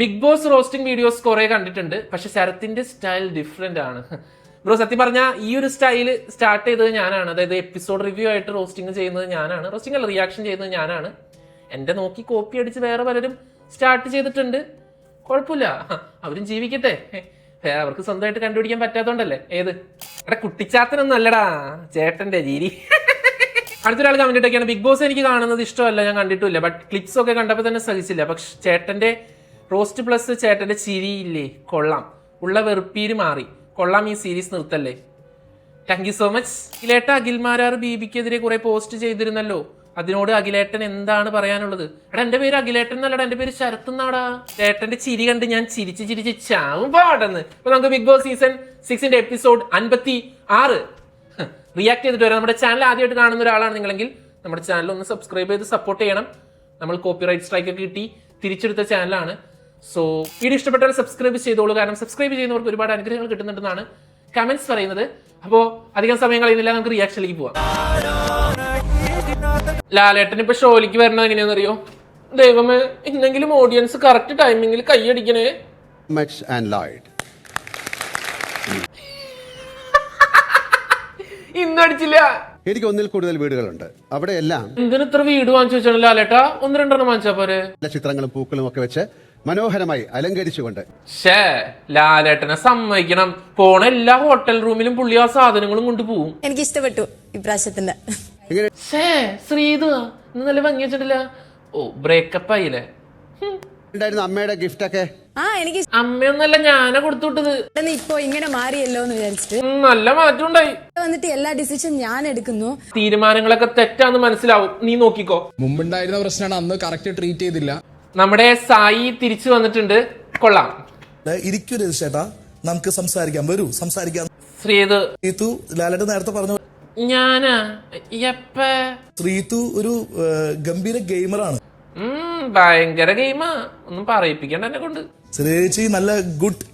Big boss roasting videos കുറെ കണ്ടിട്ടുണ്ട്. പക്ഷെ ശരത്തിന്റെ സ്റ്റൈൽ ഡിഫറെന്റ് ആണ് ബ്രോ. സത്യം പറഞ്ഞാൽ ഈ ഒരു സ്റ്റൈല് സ്റ്റാർട്ട് ചെയ്തത് ഞാനാണ്. അതായത് എപ്പിസോഡ് റിവ്യൂ ആയിട്ട് റോസ്റ്റിംഗ് ചെയ്യുന്നത് ഞാനാണ്. റോസ്റ്റിംഗ് അല്ല, റിയാക്ഷൻ ചെയ്യുന്നത് ഞാനാണ്. എന്റെ നോക്കി കോപ്പി അടിച്ച് വേറെ പലരും സ്റ്റാർട്ട് ചെയ്തിട്ടുണ്ട്. കുഴപ്പമില്ല, അവരും ജീവിക്കട്ടെ. അവർക്ക് സ്വന്തമായിട്ട് കണ്ടുപിടിക്കാൻ പറ്റാത്തോണ്ടല്ലേ. ഏത് എടാ കുട്ടിച്ചാത്തനൊന്നും അല്ലടാ ചേട്ടന്റെ ജീരി. അടുത്തൊരാൾ കമന്റ് ഇട്ടൊക്കെയാണ്, ബിഗ് ബോസ് എനിക്ക് കാണുന്നത് ഇഷ്ടമല്ല, ഞാൻ കണ്ടിട്ടില്ല. ബട്ട് ക്ലിപ്സ് ഒക്കെ കണ്ടപ്പോൾ തന്നെ സഹിച്ചില്ല. പക്ഷെ ചേട്ടന്റെ റോസ്റ്റ് പ്ലസ് ചേട്ടന്റെ ചിരിയില്ലേ കൊള്ളാം, ഉള്ള വെറുപ്പീര് മാറി. കൊള്ളാം, ഈ series നിർത്തല്ലേ. Thank you so much. അഖിലേട്ട Akhil Marar ബീബിക്കെതിരെ കുറെ പോസ്റ്റ് ചെയ്തിരുന്നല്ലോ, അതിനോട് അഖിലേട്ടൻ എന്താണ് പറയാനുള്ളത്? എടാ എന്റെ പേര് അഖിലേട്ടൻ എന്നല്ലടാ, എന്റെ പേര് ശരത്ത് എന്നാടാ. ചേട്ടന്റെ ചിരി കണ്ട് ഞാൻ ചിരിച്ച് ചാവും പാടെന്ന്. ഇപ്പൊ നമുക്ക് Big Boss season 6 episode 56 react ചെയ്തിട്ട് വരാം. നമ്മുടെ ചാനൽ ആദ്യമായിട്ട് കാണുന്ന ഒരാളാണ് നിങ്ങളെങ്കിൽ നമ്മുടെ ചാനൽ ഒന്ന് സബ്സ്ക്രൈബ് ചെയ്ത് സപ്പോർട്ട് ചെയ്യണം. നമ്മൾ കോപ്പിറൈറ്റ് സ്ട്രൈക്ക് ഒക്കെ കിട്ടി തിരിച്ചെടുത്ത ചാനലാണ്. സോ വീഡിയോ ഇഷ്ടപ്പെട്ടാൽ സബ്സ്ക്രൈബ് ചെയ്തോളൂ. കാരണം സബ്സ്ക്രൈബ് ചെയ്യുന്നവർക്ക് ഒരുപാട് അനുഗ്രഹങ്ങൾ കിട്ടുന്നുണ്ടെന്നാണ് കമന്റ്സ് പറയുന്നത്. അപ്പോൾ അധികം സമയം കളയുന്നില്ല, നമുക്ക് റിയാക്ഷനിലേക്ക് പോവാം. ലാലേട്ടൻ ഇപ്പൊ ഷോയിലേക്ക് വരണത് എങ്ങനെയാണെന്നറിയോ? ദൈവമേ, ഇന്നെങ്കിലും ഓഡിയൻസ് കറക്റ്റ് ടൈമിങ്ങിൽ കൈയടിക്കണേ. ഇന്നടിച്ചില്ല. എനിക്ക് ഒന്നിൽ കൂടുതൽ വീടുകളുണ്ട്, അവിടെ എല്ലാം എന്തിന് ഇത്ര വീട് വാങ്ങിച്ചു വെച്ചാണ് ലാലേട്ടാ? 1-2 വാങ്ങിച്ചാ പോരെ? ചിത്രങ്ങളും പൂക്കളും ഒക്കെ വെച്ച് മനോഹരമായി അലങ്കരിച്ചുകൊണ്ട്. ലാലേട്ടനെ സമ്മതിക്കണം. പോണ എല്ലാ ഹോട്ടൽ റൂമിലും പുള്ളി ആ സാധനങ്ങളും കൊണ്ടുപോകും. എനിക്ക് ഇഷ്ടപ്പെട്ടു ഇപ്രാവശ്യത്തിന്റെ. ശ്രീതു നല്ല ഭംഗി വെച്ചിട്ടില്ല. ഓ, ബ്രേക്കപ്പ് ആയില്ലേ? അമ്മയുടെ ഗിഫ്റ്റ് ഒക്കെ എനിക്ക് അമ്മയൊന്നല്ല, ഞാനാ കൊടുത്തുവിട്ടത്. ഇപ്പൊ ഇങ്ങനെ മാറിയല്ലോ എന്ന് വിചാരിച്ചിട്ട് നല്ല മാറ്റം ഉണ്ടായി. വന്നിട്ട് എല്ലാ ഡിസിഷൻ ഞാൻ എടുക്കുന്നു. തീരുമാനങ്ങളൊക്കെ തെറ്റാന്ന് മനസ്സിലാവും, നീ നോക്കിക്കോ. മുമ്പുണ്ടായിരുന്ന പ്രശ്നമാണ്, അന്ന് കറക്റ്റ് ട്രീറ്റ് ചെയ്തില്ല. നമ്മുടെ സായി തിരിച്ചു വന്നിട്ടുണ്ട്, കൊള്ളാം. ഇരിക്കൂ ചേട്ടാ, നമുക്ക് സംസാരിക്കാം, വരൂ സംസാരിക്കാം. ശ്രീതു ലാലേട്ടൻ നേരത്തെ പറഞ്ഞു, ഞാനാ ശ്രീതു ഒരു ഗംഭീര ഗെയിമറാണ്. ഭയങ്കര ഗെയിമാ, ഒന്നും പറയിപ്പിക്കണ്ട എന്നെ കൊണ്ട്. ശ്രീചി നല്ല ഗുഡ്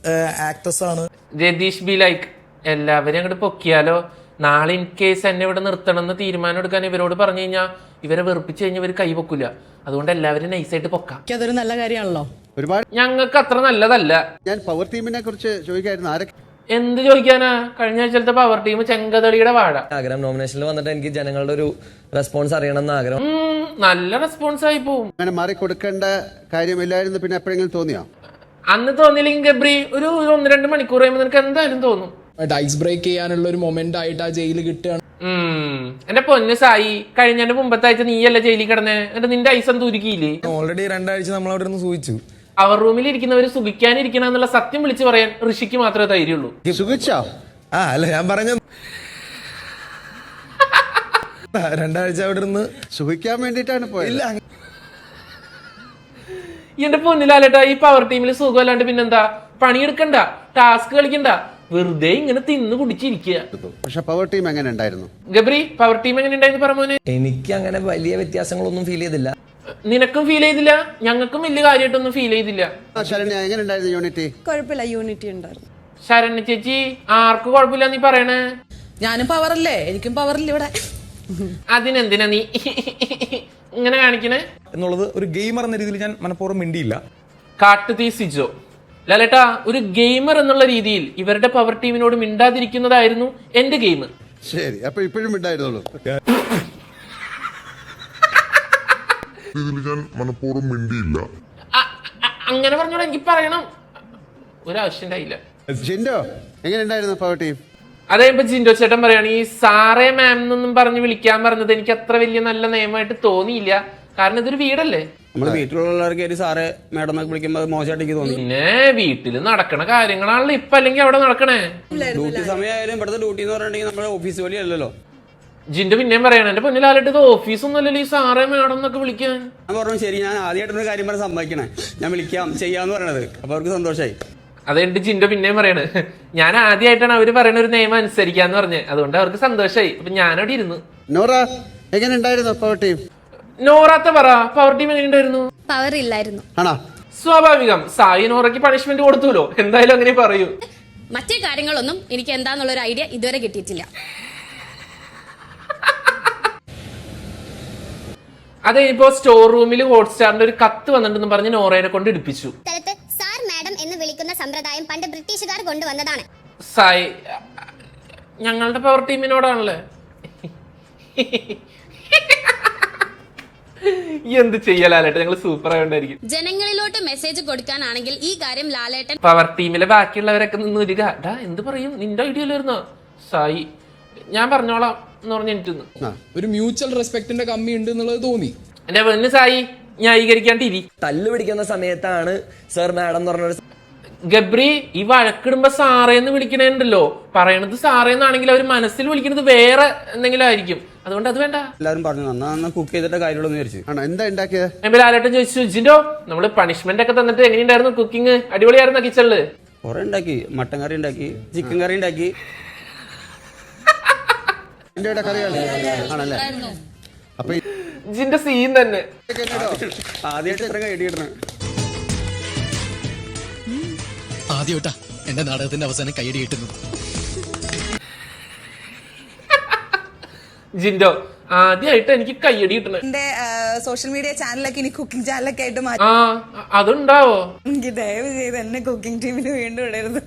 ആക്ട്രസ് ആണ്. രതീഷ് ബി ലൈക്ക് എല്ലാവരും അങ്ങോട്ട് പൊക്കിയാലോ. നാളെ ഇൻ കേസ് എന്നെ ഇവിടെ നിർത്തണം എന്ന് തീരുമാനം എടുക്കാൻ ഇവരോട് പറഞ്ഞു കഴിഞ്ഞാൽ ഇവരെ വെറുപ്പിച്ച് കഴിഞ്ഞാൽ ഇവർ കൈ പൊക്കില്ല. അതുകൊണ്ട് എല്ലാവരും നൈസായിട്ട് പൊക്കാം. അതൊരു നല്ല കാര്യമാണല്ലോ. ഒരുപാട് ഞങ്ങൾക്ക് അത്ര നല്ലതല്ല. ഞാൻ പവർ ടീമിനെ കുറിച്ച് ചോദിക്കായിരുന്നു. ആരൊക്കെ? എന്ത് ചോദിക്കാനാ? കഴിഞ്ഞ ആഴ്ചത്തെ പവർ ടീം ചെങ്കതളിയുടെ വാഴ. ആഗ്രഹം നോമിനേഷനിൽ വന്നിട്ട് എനിക്ക് ജനങ്ങളുടെ ഒരു റെസ്പോൺസ് അറിയണമെന്ന് ആഗ്രഹം. നല്ല റെസ്പോൺസ് ആയി പോവും. അങ്ങനെ മാറിക്കൊടുക്കേണ്ട കാര്യമില്ലായിരുന്നു. പിന്നെ എപ്പോഴെങ്കിലും തോന്നിയോ? അന്ന് തോന്നിയില്ലെങ്കിൽ ഗബ്രി ഒരു 1-2 മണിക്കൂർ കഴിയുമ്പോൾ നിനക്ക് എന്തായാലും തോന്നും. ഐസ് ബ്രേക്ക് ചെയ്യാനുള്ള ഒരു മൊമെന്റ് ആയിട്ട് ആ ജയിലിൽ കിട്ടുകയാണ്. എന്റെ പൊന്ന് സായി, കഴിഞ്ഞ മുമ്പത്തെ ആഴ്ച നീയല്ല ജയിലിൽ കിടന്നേ, എന്നിട്ട് നിന്റെ ഐസ് എന്ത് ഉരുക്കിയില്ലേ? ഓൾറെഡി 2 ആഴ്ച നമ്മൾ അവിടെ നിന്ന് സൂചിച്ചു. അവർ റൂമിൽ ഇരിക്കുന്നവര് സുഖിക്കാനിരിക്കണം എന്നുള്ള സത്യം വിളിച്ചു പറയാൻ ഋഷിക്ക് മാത്രമേ ധൈര്യമുള്ളൂ. സുഖിച്ചോ? അല്ല, ഞാൻ പറഞ്ഞ 2 ആഴ്ച അവിടെ നിന്ന് സുഖിക്കാൻ വേണ്ടിട്ടാണ് പോയത്. എന്റെ പൊന്നിലാലേട്ടാ, ഈ പവർ ടീമിൽ സുഖമല്ലാണ്ട് പിന്നെന്താ? പണിയെടുക്കണ്ട, ടാസ്ക് കളിക്കണ്ട, വെറുതെ ഇങ്ങനെ തിന്ന് കുടിച്ചിരിക്കുക. പക്ഷെ പവർ ടീം എങ്ങനെ ഉണ്ടായിരുന്നു ഗബ്രി? പവർ ടീം എങ്ങനെ ഉണ്ടായിരുന്നു പറഞ്ഞോനെ? എനിക്ക് അങ്ങനെ വലിയ വ്യത്യാസങ്ങളൊന്നും ഫീൽ ചെയ്തില്ല. നിനക്കും ഫീൽ ചെയ്തില്ല, ഞങ്ങൾക്കും വലിയ കാര്യമായിട്ടൊന്നും ഫീൽ ചെയ്തില്ല. ശരണ്യ എങ്ങനെ ഉണ്ടായിരുന്നു യൂണിറ്റി? കുഴപ്പമില്ല, യൂണിറ്റി ഉണ്ടായിരുന്നു. ശരണ്യ ചേച്ചി ആർക്കും കുഴപ്പമില്ല നീ പറയണേ? ഞാനും പവറല്ലേ, എനിക്കും പവറില്ല ഇവിടെ. അതിനെന്തിനാ നീ ഇങ്ങനെ കാണിക്കണേ എന്നുള്ളത് ഒരു ഗെയിമർ എന്ന രീതിയിൽ ഞാൻ മനഃപൂർവ്വം മിണ്ടിയില്ല. കാട്ടുതീ സിജോ, ലാലേട്ടാ ഒരു ഗെയിമർ എന്നുള്ള രീതിയിൽ ഇവരുടെ പവർ ടീമിനോട് മിണ്ടാതിരിക്കുന്നതായിരുന്നു എന്റെ ഗെയിം. ശരി, അപ്പൊ ഇപ്പോഴും മിണ്ടായിരുന്നുള്ളൂ. ഞാൻ മനഃപൂർവ്വം മിണ്ടിയില്ല. അങ്ങനെ പറഞ്ഞോളൂ, എനിക്ക് പറയണം, ഒരാവശ്യം ഉണ്ടായില്ല. ജിൻഡോ എങ്ങനെ ഉണ്ടായിരുന്നു പവർ ടീം? അതേ ഇപ്പൊ ജിൻഡോ ചേട്ടൻ പറയാണ്, ഈ സാറേ മാം എന്നൊന്നും പറഞ്ഞ് വിളിക്കാൻ പറഞ്ഞത് എനിക്ക് അത്ര വലിയ നല്ല നിയമമായിട്ട് തോന്നിയില്ല. കാരണം ഇതൊരു വീടല്ലേ. നമ്മുടെ വീട്ടിലുള്ളവർക്ക് സാറേ മാഡം എന്നൊക്കെ വിളിക്കുമ്പോൾ മോശമായിട്ട് തോന്നി. പിന്നെ വീട്ടിൽ നടക്കണ കാര്യങ്ങളാണല്ലോ ഇപ്പൊ, അല്ലെങ്കിൽ അവിടെ നടക്കണേ. ഡ്യൂട്ടി സമയമായാലും ഇവിടുത്തെ ഡ്യൂട്ടി എന്ന് പറഞ്ഞിട്ടുണ്ടെങ്കിൽ നമ്മുടെ ഓഫീസ് ജോലി അല്ലല്ലോ. ജിൻഡോ പിന്നെയും പറയണം, എന്റെ പൊന്നിലാലിട്ട് ഇത് ഓഫീസൊന്നും അല്ലല്ലോ ഈ സാറേ മാഡം എന്നൊക്കെ വിളിക്കാൻ. ഞാൻ പറഞ്ഞു ശരി, ഞാൻ ആദ്യമായിട്ടൊരു കാര്യം പറഞ്ഞ് സമ്മതിക്കണേ, ഞാൻ വിളിക്കാം ചെയ്യാന്ന് പറയണത്. അപ്പൊ അവർക്ക് സന്തോഷമായി. അതെന്റെ ജിൻഡോ പിന്നെയും പറയണ്, ഞാൻ ആദ്യമായിട്ടാണ് അവര് പറയുന്ന ഒരു നിയമം അനുസരിക്കാന്ന് പറഞ്ഞ്, അതുകൊണ്ട് അവർക്ക് സന്തോഷമായി. അപ്പൊ ഞാനവിടെ ഇരുന്നു. നോറ എങ്ങനെ ഉണ്ടായിരുന്നു പവർ ടീം? നോറാത്ത പറ, പവർ ടീം എങ്ങനെ ഉണ്ടായിരുന്നു? പവർ ഇല്ലായിരുന്നു. ആണോ? സ്വാഭാവികം, സായി നോറയ്ക്ക് പണിഷ്മെന്റ് കൊടുത്തുല്ലോ, എന്തായാലും അങ്ങനെ പറയൂ. മറ്റേ കാര്യങ്ങളൊന്നും എനിക്ക് എന്താന്നുള്ളൊരു ഐഡിയ ഇതുവരെ കിട്ടിയിട്ടില്ല. അതെ, ഇപ്പോ സ്റ്റോർ റൂമിൽ ഹോട്ട്സ്റ്റാറിന്റെ ഒരു കത്ത് വന്നിട്ടുണ്ടെന്ന് പറഞ്ഞ് നോറയെ കൊണ്ട് ഇടിപ്പിച്ചു. എന്ന് വിളിക്കുന്ന സമ്പ്രദായം പണ്ട് ബ്രിട്ടീഷുകാർ കൊണ്ടുവന്നതാണ്. സായി ഞങ്ങളുടെ പവർ ടീമിനോടാണല്ലേ. എന്ത് ചെയ്യാ ലാലേട്ടൻ, ഞങ്ങൾ സൂപ്പർ ആയോണ്ടായിരിക്കും. ജനങ്ങളിലോട്ട് മെസ്സേജ് കൊടുക്കാനാണെങ്കിൽ ഈ കാര്യം ലാലേട്ടൻ പവർ ടീമിലെ ബാക്കിയുള്ളവരൊക്കെ നിന്ന് വരിക. എന്ത് പറയും, നിന്റെ ഐഡിയ അല്ലായിരുന്നോ സായി, ഞാൻ പറഞ്ഞോളാം എന്ന് പറഞ്ഞ എനിക്ക് ഒരു മ്യൂച്വൽ റെസ്പെക്ടിന്റെ കമ്മി ഉണ്ട് എന്നുള്ളത് തോന്നി. എന്റെ പൊന്ന് സായി ന്യായീകരിക്കാണ്ടിരി. തല്ല് പിടിക്കുന്ന സമയത്താണ് സർ മാഡം എന്ന് പറഞ്ഞ ഗബ്രി ഈ വഴക്കിടുമ്പോ സാറേന്ന് വിളിക്കണുണ്ടല്ലോ, പറയണത് സാറേന്നാണെങ്കിൽ അവർ മനസ്സിൽ വിളിക്കുന്നത് വേറെ എന്തെങ്കിലും ആയിരിക്കും. അതുകൊണ്ട് അത് വേണ്ട. എല്ലാവരും പറഞ്ഞു നന്നാ കുക്ക് ചെയ്തിട്ട് കാര്യമുള്ളൂ വിചാരിച്ചു. ആണോ, എന്താ ഉണ്ടാക്കിയത്? എന്റെ ലാലേട്ടൻ ചോദിച്ചു, ജിൻഡോ നമ്മള് പണിഷ്മെന്റ് ഒക്കെ തന്നിട്ട് എങ്ങനെയുണ്ടായിരുന്നു കുക്കിംഗ്? അടിപൊളിയായിരുന്നു കിച്ചണില്? കുറെ ഉണ്ടാക്കി, മട്ടൻ കറി ഉണ്ടാക്കി, ചിക്കൻ കറി ഉണ്ടാക്കി. ഇന്ത്യയുടെ കറിയാണ് ആണല്ലേ? അപ്പൊ ജിന്റെ സീൻ തന്നെ ആദ്യമായിട്ട് ഇത്ര കൈയടിയിടണം. ആദ്യമായിട്ടാ എന്റെ നാടകത്തിന്റെ അവസാനം കൈയടി കിട്ടുന്നു. ജിൻഡോ ആദ്യമായിട്ട് എനിക്ക് കയ്യടി കിട്ടണേ. എന്റെ സോഷ്യൽ മീഡിയ ചാനലൊക്കെ ഇനി കുക്കിംഗ് ചാനലൊക്കെ ആയിട്ട് ആ അതുണ്ടാവോ? എനിക്ക് ദയവ് ചെയ്ത് എന്നെ കുക്കിംഗ് ടീമിന് വീണ്ടും ഇടരുത്.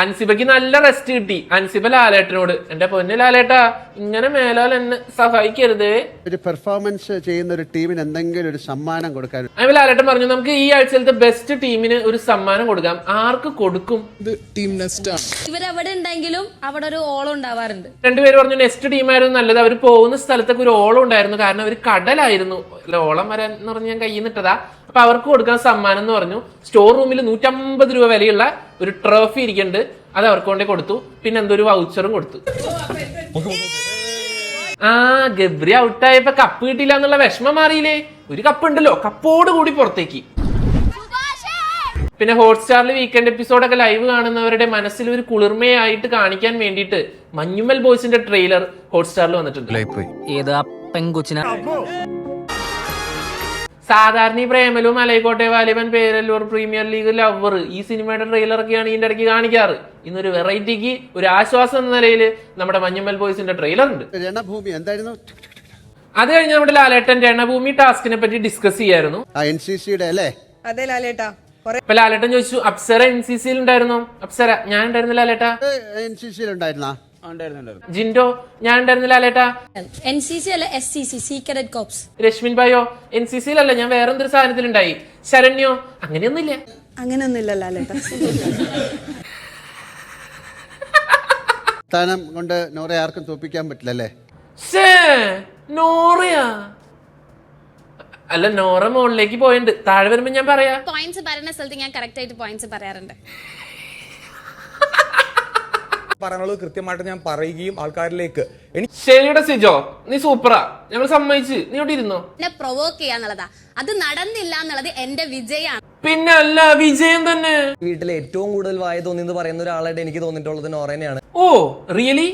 അൻസിബയ്ക്ക് നല്ല റെസ്റ്റ് കിട്ടി. അൻസിബ ലാലേട്ടനോട്, എന്റെ പൊന്ന് ലാലേട്ടാ ഇങ്ങനെ മേലാൽ എന്നെ സഹായിക്കരുതേ. ഒരു പെർഫോമൻസ് ചെയ്യുന്ന ഒരു ടീമിന് എന്തെങ്കിലും ഒരു സമ്മാനം കൊടുക്കാൻ അതിന് ലാലേട്ടൻ പറഞ്ഞു, നമുക്ക് ഈ ആഴ്ചയിലത്തെ ബെസ്റ്റ് ടീമിന് ഒരു സമ്മാനം കൊടുക്കാം. ആർക്ക് കൊടുക്കും? ഇത് ടീം നെസ്റ്റ് ആണ്. ഇവരവിടെ ഉണ്ടെങ്കിലും അവിടെ ഒരു ഓളം ഉണ്ടാവാറുണ്ട്. രണ്ടുപേര് പറഞ്ഞു നെക്സ്റ്റ് ടീമായിരുന്നു നല്ലത്. അവർ പോകുന്ന സ്ഥലത്തൊക്കെ ഒരു ഓളം ഉണ്ടായിരുന്നു, കാരണം അവർ കടലായിരുന്നു. ഓളം വരാൻ എന്ന് പറഞ്ഞ് ഞാൻ കയ്യിൽ നിന്നിട്ടതാ. അപ്പൊ അവർക്ക് കൊടുക്കാൻ സമ്മാനം എന്ന് പറഞ്ഞു സ്റ്റോർ റൂമിൽ 150 രൂപ വിലയുള്ള ഒരു ട്രോഫി ഇരിക്കുന്നുണ്ട്, അത് അവർക്ക് കൊണ്ടേ കൊടുത്തു. പിന്നെ എന്തോ ഒരു വൗച്ചറും കൊടുത്തു. ഗബ്രി ഔട്ടായപ്പോ കപ്പ് കിട്ടിയില്ല എന്നുള്ള വിഷമം മാറിയില്ലേ? ഒരു കപ്പ് ഉണ്ടല്ലോ, കപ്പോട് കൂടി പുറത്തേക്ക്. പിന്നെ ഹോട്ട്സ്റ്റാറിൽ വീക്കെൻഡ് എപ്പിസോഡൊക്കെ ലൈവ് കാണുന്നവരുടെ മനസ്സിൽ ഒരു കുളിർമയായിട്ട് കാണിക്കാൻ വേണ്ടിയിട്ട് മഞ്ഞുമൽ ബോയ്സിന്റെ ട്രെയിലർ ഹോട്ട്സ്റ്റാറിൽ വന്നിട്ടുണ്ട്. സാധാരണ ഈ പ്രേമലും Malaikottai Vaaliban Perallur premier league lover ഈ സിനിമയുടെ ട്രെയിലറൊക്കെയാണ് ഇതിന്റെ ഇടയ്ക്ക് കാണിക്കാറ്. ഇന്നൊരു വെറൈറ്റിക്ക് ഒരു ആശ്വാസം എന്ന നിലയിൽ നമ്മുടെ മഞ്ഞുമൽ ബോയ്സിന്റെ ട്രെയിലർ ഉണ്ട്. രണഭൂമി എന്തായിരുന്നു? അത് കഴിഞ്ഞ് നമ്മുടെ ലാലേട്ടൻ രണഭൂമി ടാസ്കിനെ പറ്റി ഡിസ്കസ് ചെയ്യായിരുന്നു. NCCയുടെ അല്ലേ? അതെ ലാലേട്ടാ. ഇപ്പൊ ലാലേട്ടൻ ചോദിച്ചു, അപ്സര NCCയിൽ ഉണ്ടായിരുന്നോ? അപ്സര ഞാൻ ഉണ്ടായിരുന്നു ലാലേട്ടാ. NCCയിൽ ഉണ്ടായിരുന്നാ? ജിൻഡോ ഞാൻ ഉണ്ടായിരുന്നു ലാലേട്ടാ. NCC അല്ല SCC സീക്രട്ട് കോപ്സ്. രശ്മിൻ ഭായോ NCCയിലല്ല, ഞാൻ വേറെ എന്തൊരു സാധനത്തിലുണ്ടായി. ശരണ്യോ അങ്ങനെയൊന്നുമില്ല. അങ്ങനെയൊന്നുമില്ല ലാലേട്ടാ. സ്ഥാനം കൊണ്ട് നോറെ ആർക്കും തോപ്പിക്കാൻ പറ്റില്ലല്ലേ? നോറയാ അല്ല, നോറ മുകളിലേക്ക് പോയിട്ടുണ്ട്. താഴെ വരുമ്പോ ഞാൻ പറയാ. പോയിന്റ്സ് പറയുന്ന സ്ഥലത്ത് ഞാൻ കറക്റ്റ് ആയിട്ട് പോയിന്റ്സ് പറയാറുണ്ട്. പറയാനുള്ളത് കൃത്യമായിട്ട് ഞാൻ പറയുകയും ആൾക്കാരിലേക്ക് ശരിയുടെ സിജോ നീ സൂപ്പറാ, ഞങ്ങൾ സമ്മതിച്ച്. നീ ഇവിടെ ഇരുന്നോ? എന്നെ പ്രൊവോക്ക് ചെയ്യാന്നുള്ളതാ. അത് നടന്നില്ല എന്നുള്ളത് എന്റെ വിജയാണ്. പിന്നെ അല്ല, വിജയം തന്നെ. വീട്ടിൽ ഏറ്റവും കൂടുതൽ വായ തോന്നിയെന്ന് പറയുന്ന ഒരാളായിട്ട് എനിക്ക് തോന്നിയിട്ടുള്ളത് നോറേനെയാണ്. Oh really?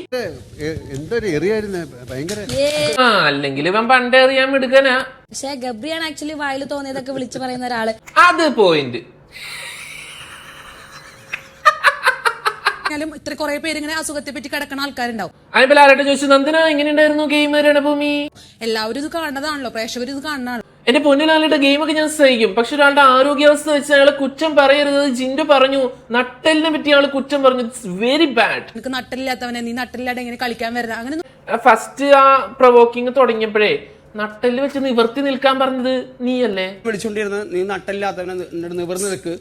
എന്തൊരു എറിയായിരുന്നു, ഭയങ്കര. അല്ലെങ്കിൽ ഇവൻ പണ്ടേ അറിയാൻ എടുക്കാനാ. പക്ഷെ ഗബ്രിയാണ് ആക്ച്വലി വായിൽ തോന്നിയതൊക്കെ വിളിച്ചു പറയുന്ന ഒരാള്. അത് പോയിന്റ്. ഇത്ര കുറെ പേര് ഇങ്ങനെ അസുഖത്തെ പറ്റി കിടക്കുന്ന ആൾക്കാരുണ്ടാവും. അതിപ്പോ ലാലേട്ടൻ ചോദിച്ചു, നന്ദന എങ്ങനെയുണ്ടായിരുന്നു ഗെയിം രണഭൂമി? എല്ലാവരും ഇത് കാണുന്നതാണല്ലോ, പ്രേക്ഷകർ ഇത് കാണുന്നതാണ്. എന്റെ പൊന്നിലാലിട്ട് ഗെയിമൊക്കെ ഞാൻ സഹിക്കും, പക്ഷെ ഒരാളുടെ ആരോഗ്യാവസ്ഥ വെച്ച് അയാളെ കുറ്റം പറയരുത്. ജിൻഡു പറഞ്ഞു, നട്ടലിനെ പറ്റി അയാൾ കുറ്റം പറഞ്ഞു. It's very bad. നിനക്ക് നട്ടലില്ലാത്തവനെ നീ നട്ടലില്ലാതെ എങ്ങനെ കളിക്കാൻ വരുന്നത്? അങ്ങനെ ഫസ്റ്റ് ആ പ്രൊവോക്കിങ് തുടങ്ങിയപ്പോഴേ നട്ടല് വെച്ച് നിവർത്തി നിൽക്കാൻ പറഞ്ഞത് നീയല്ലേ? വിളിച്ചോണ്ടിരുന്നത് നീ നട്ടല്ലാത്തവനെ നിവർന്ന് നിൽക്ക്.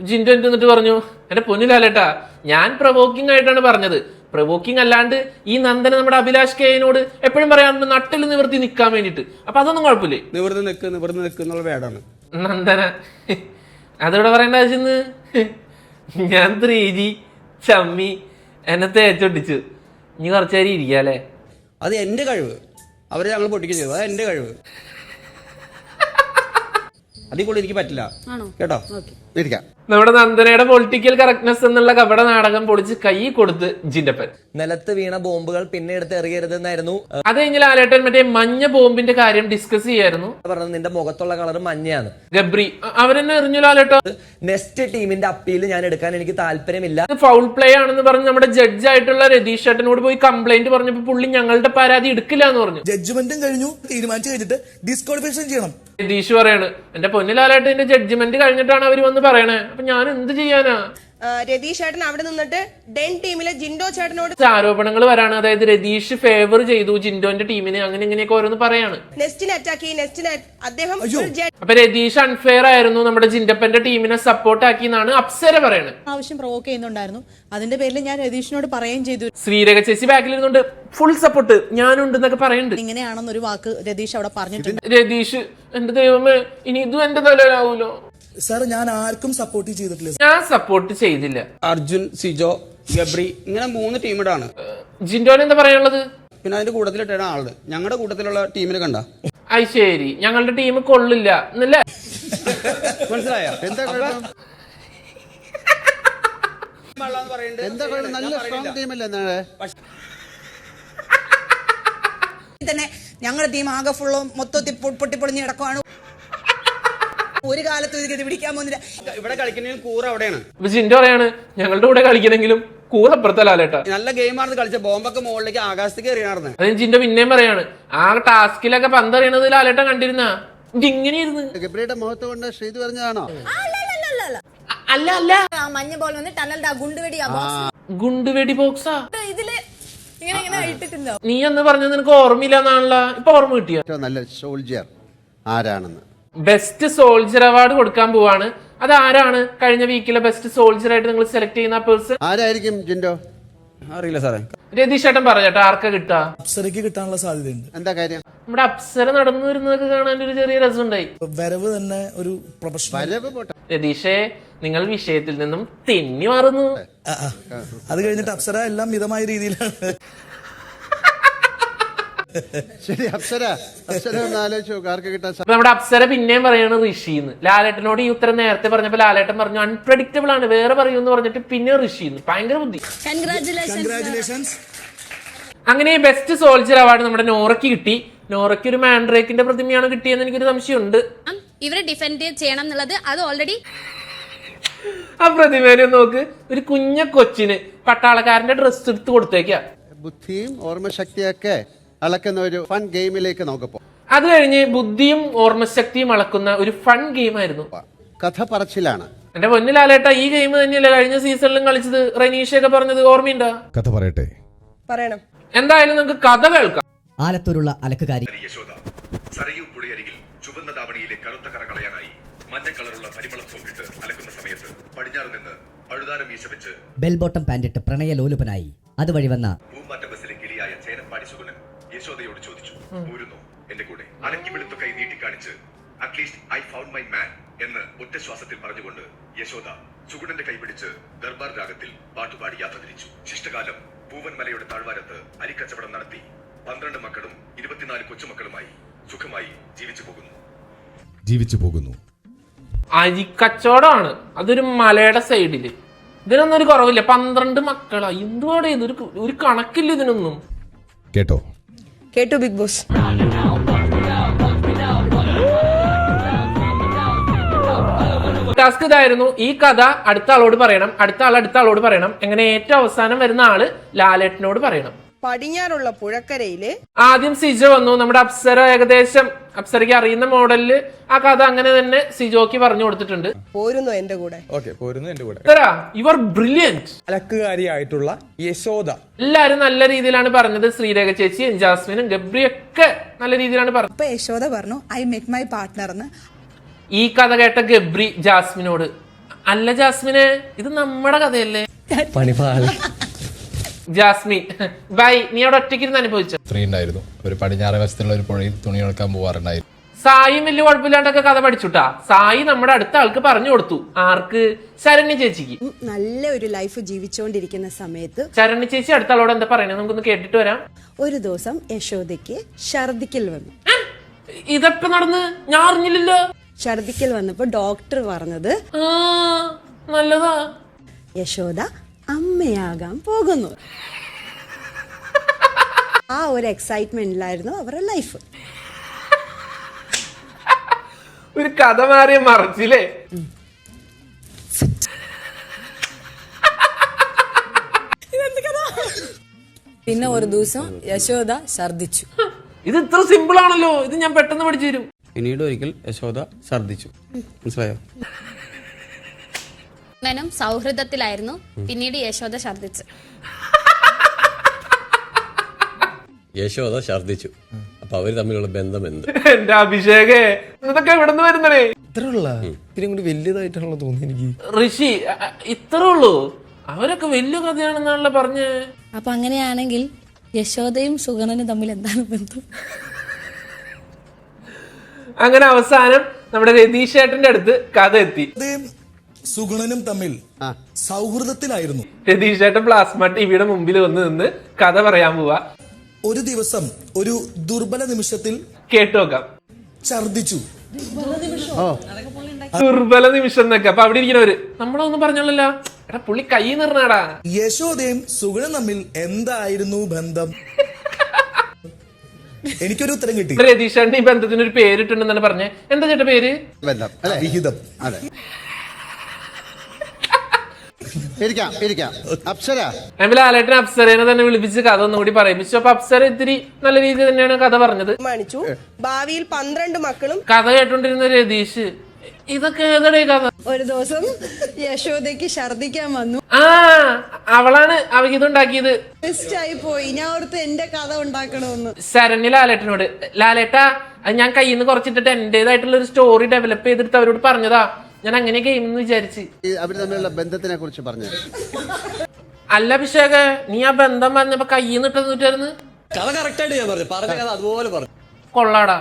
ജിൻഡു എന്നിട്ട് പറഞ്ഞു, എന്റെ പൊന്നിലാലേട്ടാ ഞാൻ പ്രൊവോക്കിംഗ് ആയിട്ടാണ് പറഞ്ഞത്. പ്രൊവോക്കിംഗ് അല്ലാണ്ട് ഈ നന്ദന നമ്മുടെ അഭിലാഷ് കെയോട് എപ്പോഴും പറയാറുണ്ട് നട്ടല് നിവർത്തി നിൽക്കാൻ വേണ്ടിട്ട്. അപ്പൊ അതൊന്നും കുഴപ്പമില്ലേ? നിവർന്ന് നിൽക്ക് എന്നുള്ള വേടാണ് നന്ദന. അതോടെ പറയേണ്ട ആവശ്യം, ഞാൻ 3G ചമ്മി എന്നെ തേച്ചൊട്ടിച്ചു. ഇനി കുറച്ചേരി ഇരിക്കാല്ലേ? അത് എന്റെ കഴിവ്. അവരെ ഞങ്ങൾ പൊട്ടിക്കുകയും ചെയ്തു. അത് എന്റെ കഴിവ്. അതിൽ കൂടുതൽ എനിക്ക് പറ്റില്ല കേട്ടോ. ഇരിക്കാം. നമ്മുടെ നന്ദനയുടെ പൊളിറ്റിക്കൽ കറക്റ്റ്നെസ് എന്നുള്ള കപട നാടകം പൊളിച്ച് കൈ കൊടുത്ത് ജിൻഡപ്പൻ. നിലത്ത് വീണ ബോംബുകൾ പിന്നെ എടുത്ത് എറിയരുതെന്നായിരുന്നു. അത് കഴിഞ്ഞ് ലാലേട്ടൻ മറ്റേ മഞ്ഞ ബോംബിന്റെ കാര്യം ഡിസ്കസ് ചെയ്യായിരുന്നു. പറഞ്ഞത് നിന്റെ മുഖത്തുള്ള കളർ മഞ്ഞയാണ്. ഗബ്രി അവരെന്നെ എറിഞ്ഞു ലാലേട്ടോ. നെക്സ്റ്റ് ടീമിന്റെ അപ്പീൽ ഞാൻ എടുക്കാൻ എനിക്ക് താല്പര്യമില്ല. ഫൗൾ പ്ലേ ആണെന്ന് പറഞ്ഞ് നമ്മുടെ ജഡ്ജ് ആയിട്ടുള്ള രതീഷ് ചേട്ടനോട് പോയി കംപ്ലൈന്റ് പറഞ്ഞപ്പോ പുള്ളി ഞങ്ങളുടെ പരാതി എടുക്കില്ല എന്ന് പറഞ്ഞു. ജഡ്ജ്മെന്റും കഴിഞ്ഞു, തീരുമാനിച്ചു കഴിഞ്ഞിട്ട് ഡിസ്ക്വാളിഫിക്കേഷൻ ചെയ്യണം. രതീഷ് പറയാണ്, എന്റെ പൊന്നിലാലായിട്ട് എന്റെ ജഡ്ജ്മെന്റ് കഴിഞ്ഞിട്ടാണ് അവർ വന്ന് എന്ന് പറയണേ. അപ്പൊ ഞാൻ എന്ത് ചെയ്യാനാ? രതീഷ് ചേട്ടൻ അവിടെ നിന്നിട്ട് ഡെൻ ടീമിലെ ജിൻഡോ ചേട്ടനോട് ആരോപണങ്ങൾ വരാണ്. അതായത് രതീഷ് ഫേവർ ചെയ്തു ജിൻഡോന്റെ ടീമിന്, അങ്ങനെ ഇങ്ങനെയൊക്കെ ഓരോന്ന് പറയാണ്. നെസ്റ്റിനെ അറ്റാക്ക് ചെയ്യും. നെസ്റ്റിനെ അദ്ദേഹം അപ്പൊ രതീഷ് അൺഫെയർ ആയിരുന്നു, നമ്മുടെ ജിൻഡപ്പന്റെ ടീമിനെ സപ്പോർട്ട് ആക്കി എന്നാണ് അപ്സര പറയണത്. ആവശ്യം പ്രൊവോക്ക് ചെയ്യുന്നുണ്ടായിരുന്നു. അതിന്റെ പേരിൽ ഞാൻ രതീഷിനോട് പറയുകയും ചെയ്തു. ശ്രീരേഖ ചേച്ചി ബാക്കിൽ ഇരുന്നുണ്ട് ഫുൾ സപ്പോർട്ട് ഞാനുണ്ട് എന്നൊക്കെ പറയുന്നുണ്ട്. ഇങ്ങനെയാണെന്നൊരു വാക്ക് രതീഷ് അവിടെ പറഞ്ഞിട്ടുണ്ട്. രതീഷ് എന്റെ ദൈവമേ, ഇനി ഇതും എന്റെ തലയിലാവൂലോ? സാർ ഞാൻ ആർക്കും സപ്പോർട്ട് ചെയ്തിട്ടില്ല. ഞാൻ സപ്പോർട്ട് ചെയ്തില്ല. അർജുൻ, സിജോ, ഗബ്രി ഇങ്ങനെ 3 ടീമിടാണ്. ജിൻഡോന് എന്താ പറയാനുള്ളത്? പിന്നെ അതിന്റെ കൂട്ടത്തിലിട്ടാണ് ആള്. ഞങ്ങളുടെ കൂട്ടത്തിലുള്ള ടീമിനെ കണ്ട അത് ശരി, ഞങ്ങളുടെ ടീം കൊള്ളില്ല എന്നല്ലേ? മനസ്സിലായോ? എന്താ കുഴപ്പം? എന്താ കുഴപ്പം? നല്ല സ്ട്രോങ് ടീമല്ലേ എന്നാണ്. തന്നെ ഞങ്ങളുടെ ടീം ആകെ ഫുള്ള് മൊത്തത്തിൽ പൊട്ടിപ്പൊളിഞ്ഞ് കിടക്കുവാണ്. ഒരു കാലത്ത് ഇത് പിടിക്കാൻ പോകുന്നില്ല. ഇവിടെ കളിക്കുന്നതിന് കൂറ് അവിടെയാണ്. ഇപ്പൊ ജിൻഡോ പറയാണ് ഞങ്ങളുടെ കൂടെ കളിക്കണമെങ്കിലും കൂറപ്പുറത്തല്ലേട്ടാ. നല്ല ഗെയിമായിരുന്നു കളിച്ച. ബോംബൊക്കെ മുകളിലേക്ക് ആകാശത്തേക്ക് എറിയണായിരുന്നു. അത് ജിൻഡോ പിന്നെയും പറയാണ് ആ ടാസ്കിലൊക്കെ പന്തറിയണത് ലാലേട്ടൻ കണ്ടിരുന്ന ഇങ്ങനെയായിരുന്നു. ഗബ്രിയുടെ മുഖത്ത് കൊണ്ട് ശ്രീതു പറഞ്ഞതാണോ? അല്ല അല്ല, മഞ്ഞ ബോൾ വന്ന് ടണലിന്റെ ഗുണ്ടുവെടി ഗുണ്ടുവെടി ബോക്സാ ഇതില് ഇങ്ങനെ ഇങ്ങനെ ഇട്ടിട്ടുണ്ടോ? നീ എന്ന് പറഞ്ഞത് നിനക്ക് ഓർമ്മയില്ല എന്നാണല്ലോ. ഇപ്പൊ ഓർമ്മ കിട്ടിയ ഏറ്റവും നല്ല സോൾജിയർ ആരാണെന്ന്? ബെസ്റ്റ് സോൾജർ അവാർഡ് കൊടുക്കാൻ പോവാണ്. അത് ആരാണ് കഴിഞ്ഞ വീക്കിലെ ബെസ്റ്റ് സോൾജർ ആയിട്ട് നിങ്ങൾ സെലക്ട് ചെയ്യുന്ന പേഴ്സൺ ആരായിരിക്കും ജിൻഡോ? അറിയില്ല സാറേ. രതീഷ് ചേട്ടൻ പറഞ്ഞേട്ടാ ആർക്കാ കിട്ടാ? അപ്സരയ്ക്ക് കിട്ടാനുള്ള സാധ്യതയുണ്ട്. എന്താ കാര്യം? നമ്മുടെ അപ്സര നടന്നു വരുന്നതൊക്കെ കാണാൻ ഒരു ചെറിയ രസമുണ്ടായി. വരവ് തന്നെ ഒരു പ്രൊഫഷണൽ. വരവ് പോട്ടെ. രതീഷേ, നിങ്ങൾ വിഷയത്തിൽ നിന്നും തെന്നി മാറുന്നു. അത് കഴിഞ്ഞിട്ട് അപ്സര എല്ലാം മിതമായ രീതിയിലാണ്. ശരി, അപ്സര ഒന്ന് ആലോചിച്ചു ആർക്ക് കിട്ടാൻ. അപ്പൊ നമ്മുടെ അപ്സര പിന്നെയും പറയാണ് ഋഷിന്ന്. ലാലേട്ടനോട് ഈ ഉത്തരം നേരത്തെ പറഞ്ഞപ്പോ ലാലേട്ടൻ പറഞ്ഞു അൺപ്രഡിക്റ്റബിൾ ആണ്, വേറെ പറയൂന്ന് പറഞ്ഞിട്ട് പിന്നെ ഋഷിന്ന്. ഭയങ്കര ബുദ്ധി. കൺഗ്രാറ്റുലേഷൻസ്. അങ്ങനെ ബെസ്റ്റ് സോൾജർ അവാർഡ് നമ്മുടെ നോറയ്ക്ക് കിട്ടി. നോറയ്ക്ക് ഒരു മാൻഡ്രേക്കിന്റെ പ്രതിമയാണ് കിട്ടിയെന്ന് എനിക്കൊരു സംശയമുണ്ട്. ഇവരെ ഡിഫെൻഡ് ചെയ്യണം എന്നുള്ളത് അത് ഓൾറെഡി ആ പ്രതിമേനെ നോക്ക്, ഒരു കുഞ്ഞ കൊച്ചിന് പട്ടാളക്കാരന്റെ ഡ്രസ് എടുത്ത് കൊടുത്തേക്കാ. ബുദ്ധിയും ഓർമ്മശക്തിയൊക്കെ അളക്കുന്ന ഒരു ഫൺ ഗെയിമിലേക്ക് നമുക്ക് പോകാം. അത് കഴിഞ്ഞ് ബുദ്ധിയും ഓർമ്മശക്തിയും അളക്കുന്ന ഒരു ഫൺ ഗെയിം ആയിരുന്നു. കഥ പറച്ചിലാണ്. എന്റെ പൊന്നു ലാലേട്ട, ഈ ഗെയിം തന്നെയല്ലേ കഴിഞ്ഞ സീസണിലും കളിച്ചത്? റനീഷയൊക്കെ പറഞ്ഞത് ഓർമ്മയുണ്ടോ? കഥ പറയട്ടെ. പറയണം. എന്തായാലും നമുക്ക് കഥ കേൾക്കാം. ആലത്തൂരുള്ള അലക്കുകാരി സരയൂ പുഴയരികിൽ ചുവന്ന ദാവണിയിലെ കറുത്ത കറ കളയാനായി മഞ്ഞ കളറുള്ള പരിമളം സോപ്പിട്ട് അലക്കുന്ന സമയത്ത് പടിഞ്ഞാറ് നിന്ന് പഴുതാരം വീശ വെച്ച് ബെൽബോട്ടം പാൻറിട്ട് പ്രണയലോലുപനായി അതുവഴി വന്ന പൂമ്പാറ്റ ബസ്സിലെ കിളിയായ ചേനപ്പാടി സുഗുണൻ യശോദയോട് ചോദിച്ചു, പോരുന്നു എന്റെ കൂടെ? അലക്കി വെളുത്ത കൈ നീട്ടിക്കാണിച്ച് at least I found my man എന്ന് ഒറ്റ ശ്വാസത്തിൽ പറഞ്ഞുകൊണ്ട് യശോദ സുഗുണന്റെ കൈപിടിച്ച് ദർബാർ രാഗത്തിൽ പാട്ടുപാടി യാത്ര തിരിച്ചു. ശിഷ്ടകാലം പൂവൻ മലയുടെ താഴ്വാരത്ത് അരിക്കച്ചവടം നടത്തി 12 മക്കളും 24 കൊച്ചുമക്കളുമായി സുഖമായി ജീവിച്ചു പോകുന്നു. അരിക്കച്ചവടമാണ്, അതൊരു മലയുടെ സൈഡില്. ഇതിനൊന്നും ഒരു കുറവില്ല. 12 മക്കളാ. എന്തുവാടെ ഇത്? ഒരു കണക്കില്ല ഇതിനൊന്നും. കേട്ടു ബിഗ് ബോസ്. ടാസ്ക് ഇതായിരുന്നു. ഈ കഥ അടുത്ത ആളോട് പറയണം, അടുത്ത ആളോട് പറയണം. എങ്ങനെ ഏറ്റവും അവസാനം വരുന്ന ആള് ലാലേട്ടനോട് പറയണം. പടിഞ്ഞാറുള്ള പുഴക്കരയില് ആദ്യം സിജോ വന്നു. നമ്മുടെ അപ്സര ഏകദേശം അപ്സരയ്ക്ക് അറിയുന്ന മോഡലില് ആ കഥ അങ്ങനെ തന്നെ സിജോക്ക് പറഞ്ഞു കൊടുത്തിട്ടുണ്ട്. പോരുന്നു എന്റെ കൂടെ. ഓക്കെ, പോരുന്നു എന്റെ കൂടെ. You are brilliant. അലക്കുകാരിയായിട്ടുള്ള യശോദ എല്ലാരും നല്ല രീതിയിലാണ് പറഞ്ഞത്. ശ്രീരേഖ ചേച്ചിയും ജാസ്മിനും ഗബ്രിയൊക്കെ നല്ല രീതിയിലാണ് പറഞ്ഞത്. അപ്പൊ യശോദ പറഞ്ഞു ഐ മെറ്റ് മൈ പാർട്ട്ണർ എന്ന്. ഈ കഥ കേട്ട ഗബ്രി ജാസ്മിനോട്, അല്ല ജാസ്മിനെ, ഇത് നമ്മുടെ കഥയല്ലേ? ജാസ്മിൻ ബൈ, നീ അവിടെ ഒറ്റയ്ക്കിരുന്ന് അനുഭവിച്ചു. ഉണ്ടായിരുന്നു ഒരു പടിഞ്ഞാറ് വശത്തുള്ള ഒരു പുഴയിൽ തുണി ഉണക്കാൻ പോവാറുണ്ടായിരുന്നു. സായിയും വലിയ കുഴപ്പമില്ലാണ്ടൊക്കെ കഥ പഠിച്ചുട്ടാ. സായി നമ്മുടെ അടുത്ത ആൾക്ക് പറഞ്ഞു കൊടുത്തു. ആർക്ക്? ശരണ്യ ചേച്ചിക്ക്. നല്ല ഒരു ലൈഫ് ജീവിച്ചുകൊണ്ടിരിക്കുന്ന സമയത്ത് ശരണ്യ ചേച്ചി അടുത്ത ആളോട് എന്താ പറയണേ നമുക്കൊന്ന് കേട്ടിട്ട് വരാം. ഒരു ദിവസം യശോദയ്ക്ക് ഛർദിക്കൽ വന്നു. ഇതെപ്പോ നടന്ന്? ഞാൻ അറിഞ്ഞില്ലല്ലോ. ഛർദിക്കൽ വന്നപ്പോ ഡോക്ടർ പറഞ്ഞത് നല്ലതാ, യശോദ അമ്മയാകാൻ പോകുന്നു. ആ ഒരു എക്സൈറ്റ്മെന്റിലായിരുന്നു അവരുടെ ലൈഫ്. ഒരു കഥ മാറിയ മറിച്ചില്ലേ? പിന്നെ ഒരു ദിവസം യശോദ ഛർദിച്ചു. ഇത് ഇത്ര സിമ്പിൾ ആണല്ലോ. ഇത് ഞാൻ പെട്ടെന്ന് പഠിച്ചു തരും. പിന്നീട് ഒരിക്കൽ യശോദ ഛർദിച്ചു. മനസ്സിലായോ? ഞാനും സൗഹൃദത്തിലായിരുന്നു. പിന്നീട് യശോദ ഛർദിച്ചു. യശോദ ഛർദിച്ചു. അപ്പൊ അവര് തമ്മിലുള്ള ബന്ധം എന്ത്? എന്റെ അഭിഷേകേ, ഇതൊക്കെ എവിടെ നിന്ന് വരുന്നേ? ഇത്രയുള്ള ഇതിനും കൂടി വലിയതായിട്ടാണല്ലോ തോന്നി എനിക്ക്. ഋഷി ഇത്രേ ഉള്ളൂ, അവരൊക്കെ വലിയ കഥയാണെന്നാണല്ലോ പറഞ്ഞേ. അപ്പൊ അങ്ങനെയാണെങ്കിൽ യശോദയും സുഗണനും തമ്മിൽ എന്താണ് ബന്ധം? അങ്ങനെ അവസാനം നമ്മുടെ രതീഷ് ചേട്ടന്റെ അടുത്ത് കഥ എത്തി. സുഗുണനും തമ്മിൽ സൗഹൃദത്തിലായിരുന്നു. രതീഷ് ചേട്ടൻ പ്ലാസ്മ ടിവിയുടെ മുമ്പിൽ വന്ന് നിന്ന് കഥ പറയാൻ പോവാ. ഒരു ദിവസം ഒരു ദുർബല നിമിഷത്തിൽ കേട്ടു നോക്കാം. ഛർദിച്ചു. ദുർബല നിമിഷം എന്നൊക്കെ. അപ്പൊ അവിടെ ഇരിക്കണവര് നമ്മളൊന്നും പറഞ്ഞോളല്ലോ, എടാ പുള്ളി കൈ നിറണാടാ. യശോദയും സുഗുണനും തമ്മിൽ എന്തായിരുന്നു ബന്ധം? എനിക്കൊരു ഉത്തരം കിട്ടി. രതീഷ് ചേട്ടൻ ഈ ബന്ധത്തിന് ഒരു പേരിട്ടുണ്ടെന്നാണ് പറഞ്ഞേ. എന്താ ചേട്ടാ പേര്? ബന്ധം അല്ലേ? വിഹിതം. അതെ. ഇരിക്കാം. അപ്സര ലാലേട്ടൻ അപ്സരേനെ തന്നെ വിളിപ്പിച്ച് കഥ ഒന്നുകൂടി പറയിപ്പിച്ചു. അപ്പൊ അപ്സര ഇത്തിരി നല്ല രീതിയിൽ തന്നെയാണ് കഥ പറഞ്ഞത്. ഭാവിയിൽ 12 മക്കളും കഥ കേട്ടോണ്ടിരുന്ന രതീഷ്, ഇതൊക്കെ ഏതടേ കഥ? ഒരു ദിവസം യശോദയ്ക്ക് ഛർദിക്കാൻ വന്നു. അവളാണ് അവഹിതമുണ്ടാക്കിയത്. ആയി പോയി. ഞാൻ ഓർത്ത് എന്റെ കഥ ഉണ്ടാക്കണമെന്ന്. ശരണ്യ ലാലേട്ടനോട്, ലാലേട്ടാ അത് ഞാൻ കയ്യിൽ നിന്ന് കുറച്ചിട്ടിട്ട് എന്റേതായിട്ടുള്ള ഒരു സ്റ്റോറി ഡെവലപ്പ് ചെയ്തെടുത്ത് അവരോട് പറഞ്ഞതാ, ഞാൻ അങ്ങനെ ഗെയിം എന്ന് വിചാരിച്ച്. അവർ തമ്മിലുള്ള ബന്ധത്തിനെ കുറിച്ച് പറഞ്ഞു. അല്ല അഭിഷേക, നീ ആ ബന്ധം പറഞ്ഞപ്പോ കയ്യിൽ നിന്ന് ഇട്ടു കഥ കറക്റ്റ് ആയിട്ട് ഞാൻ പറഞ്ഞു, പറഞ്ഞ കഥ അതുപോലെ പറഞ്ഞു. കൊള്ളാടാ.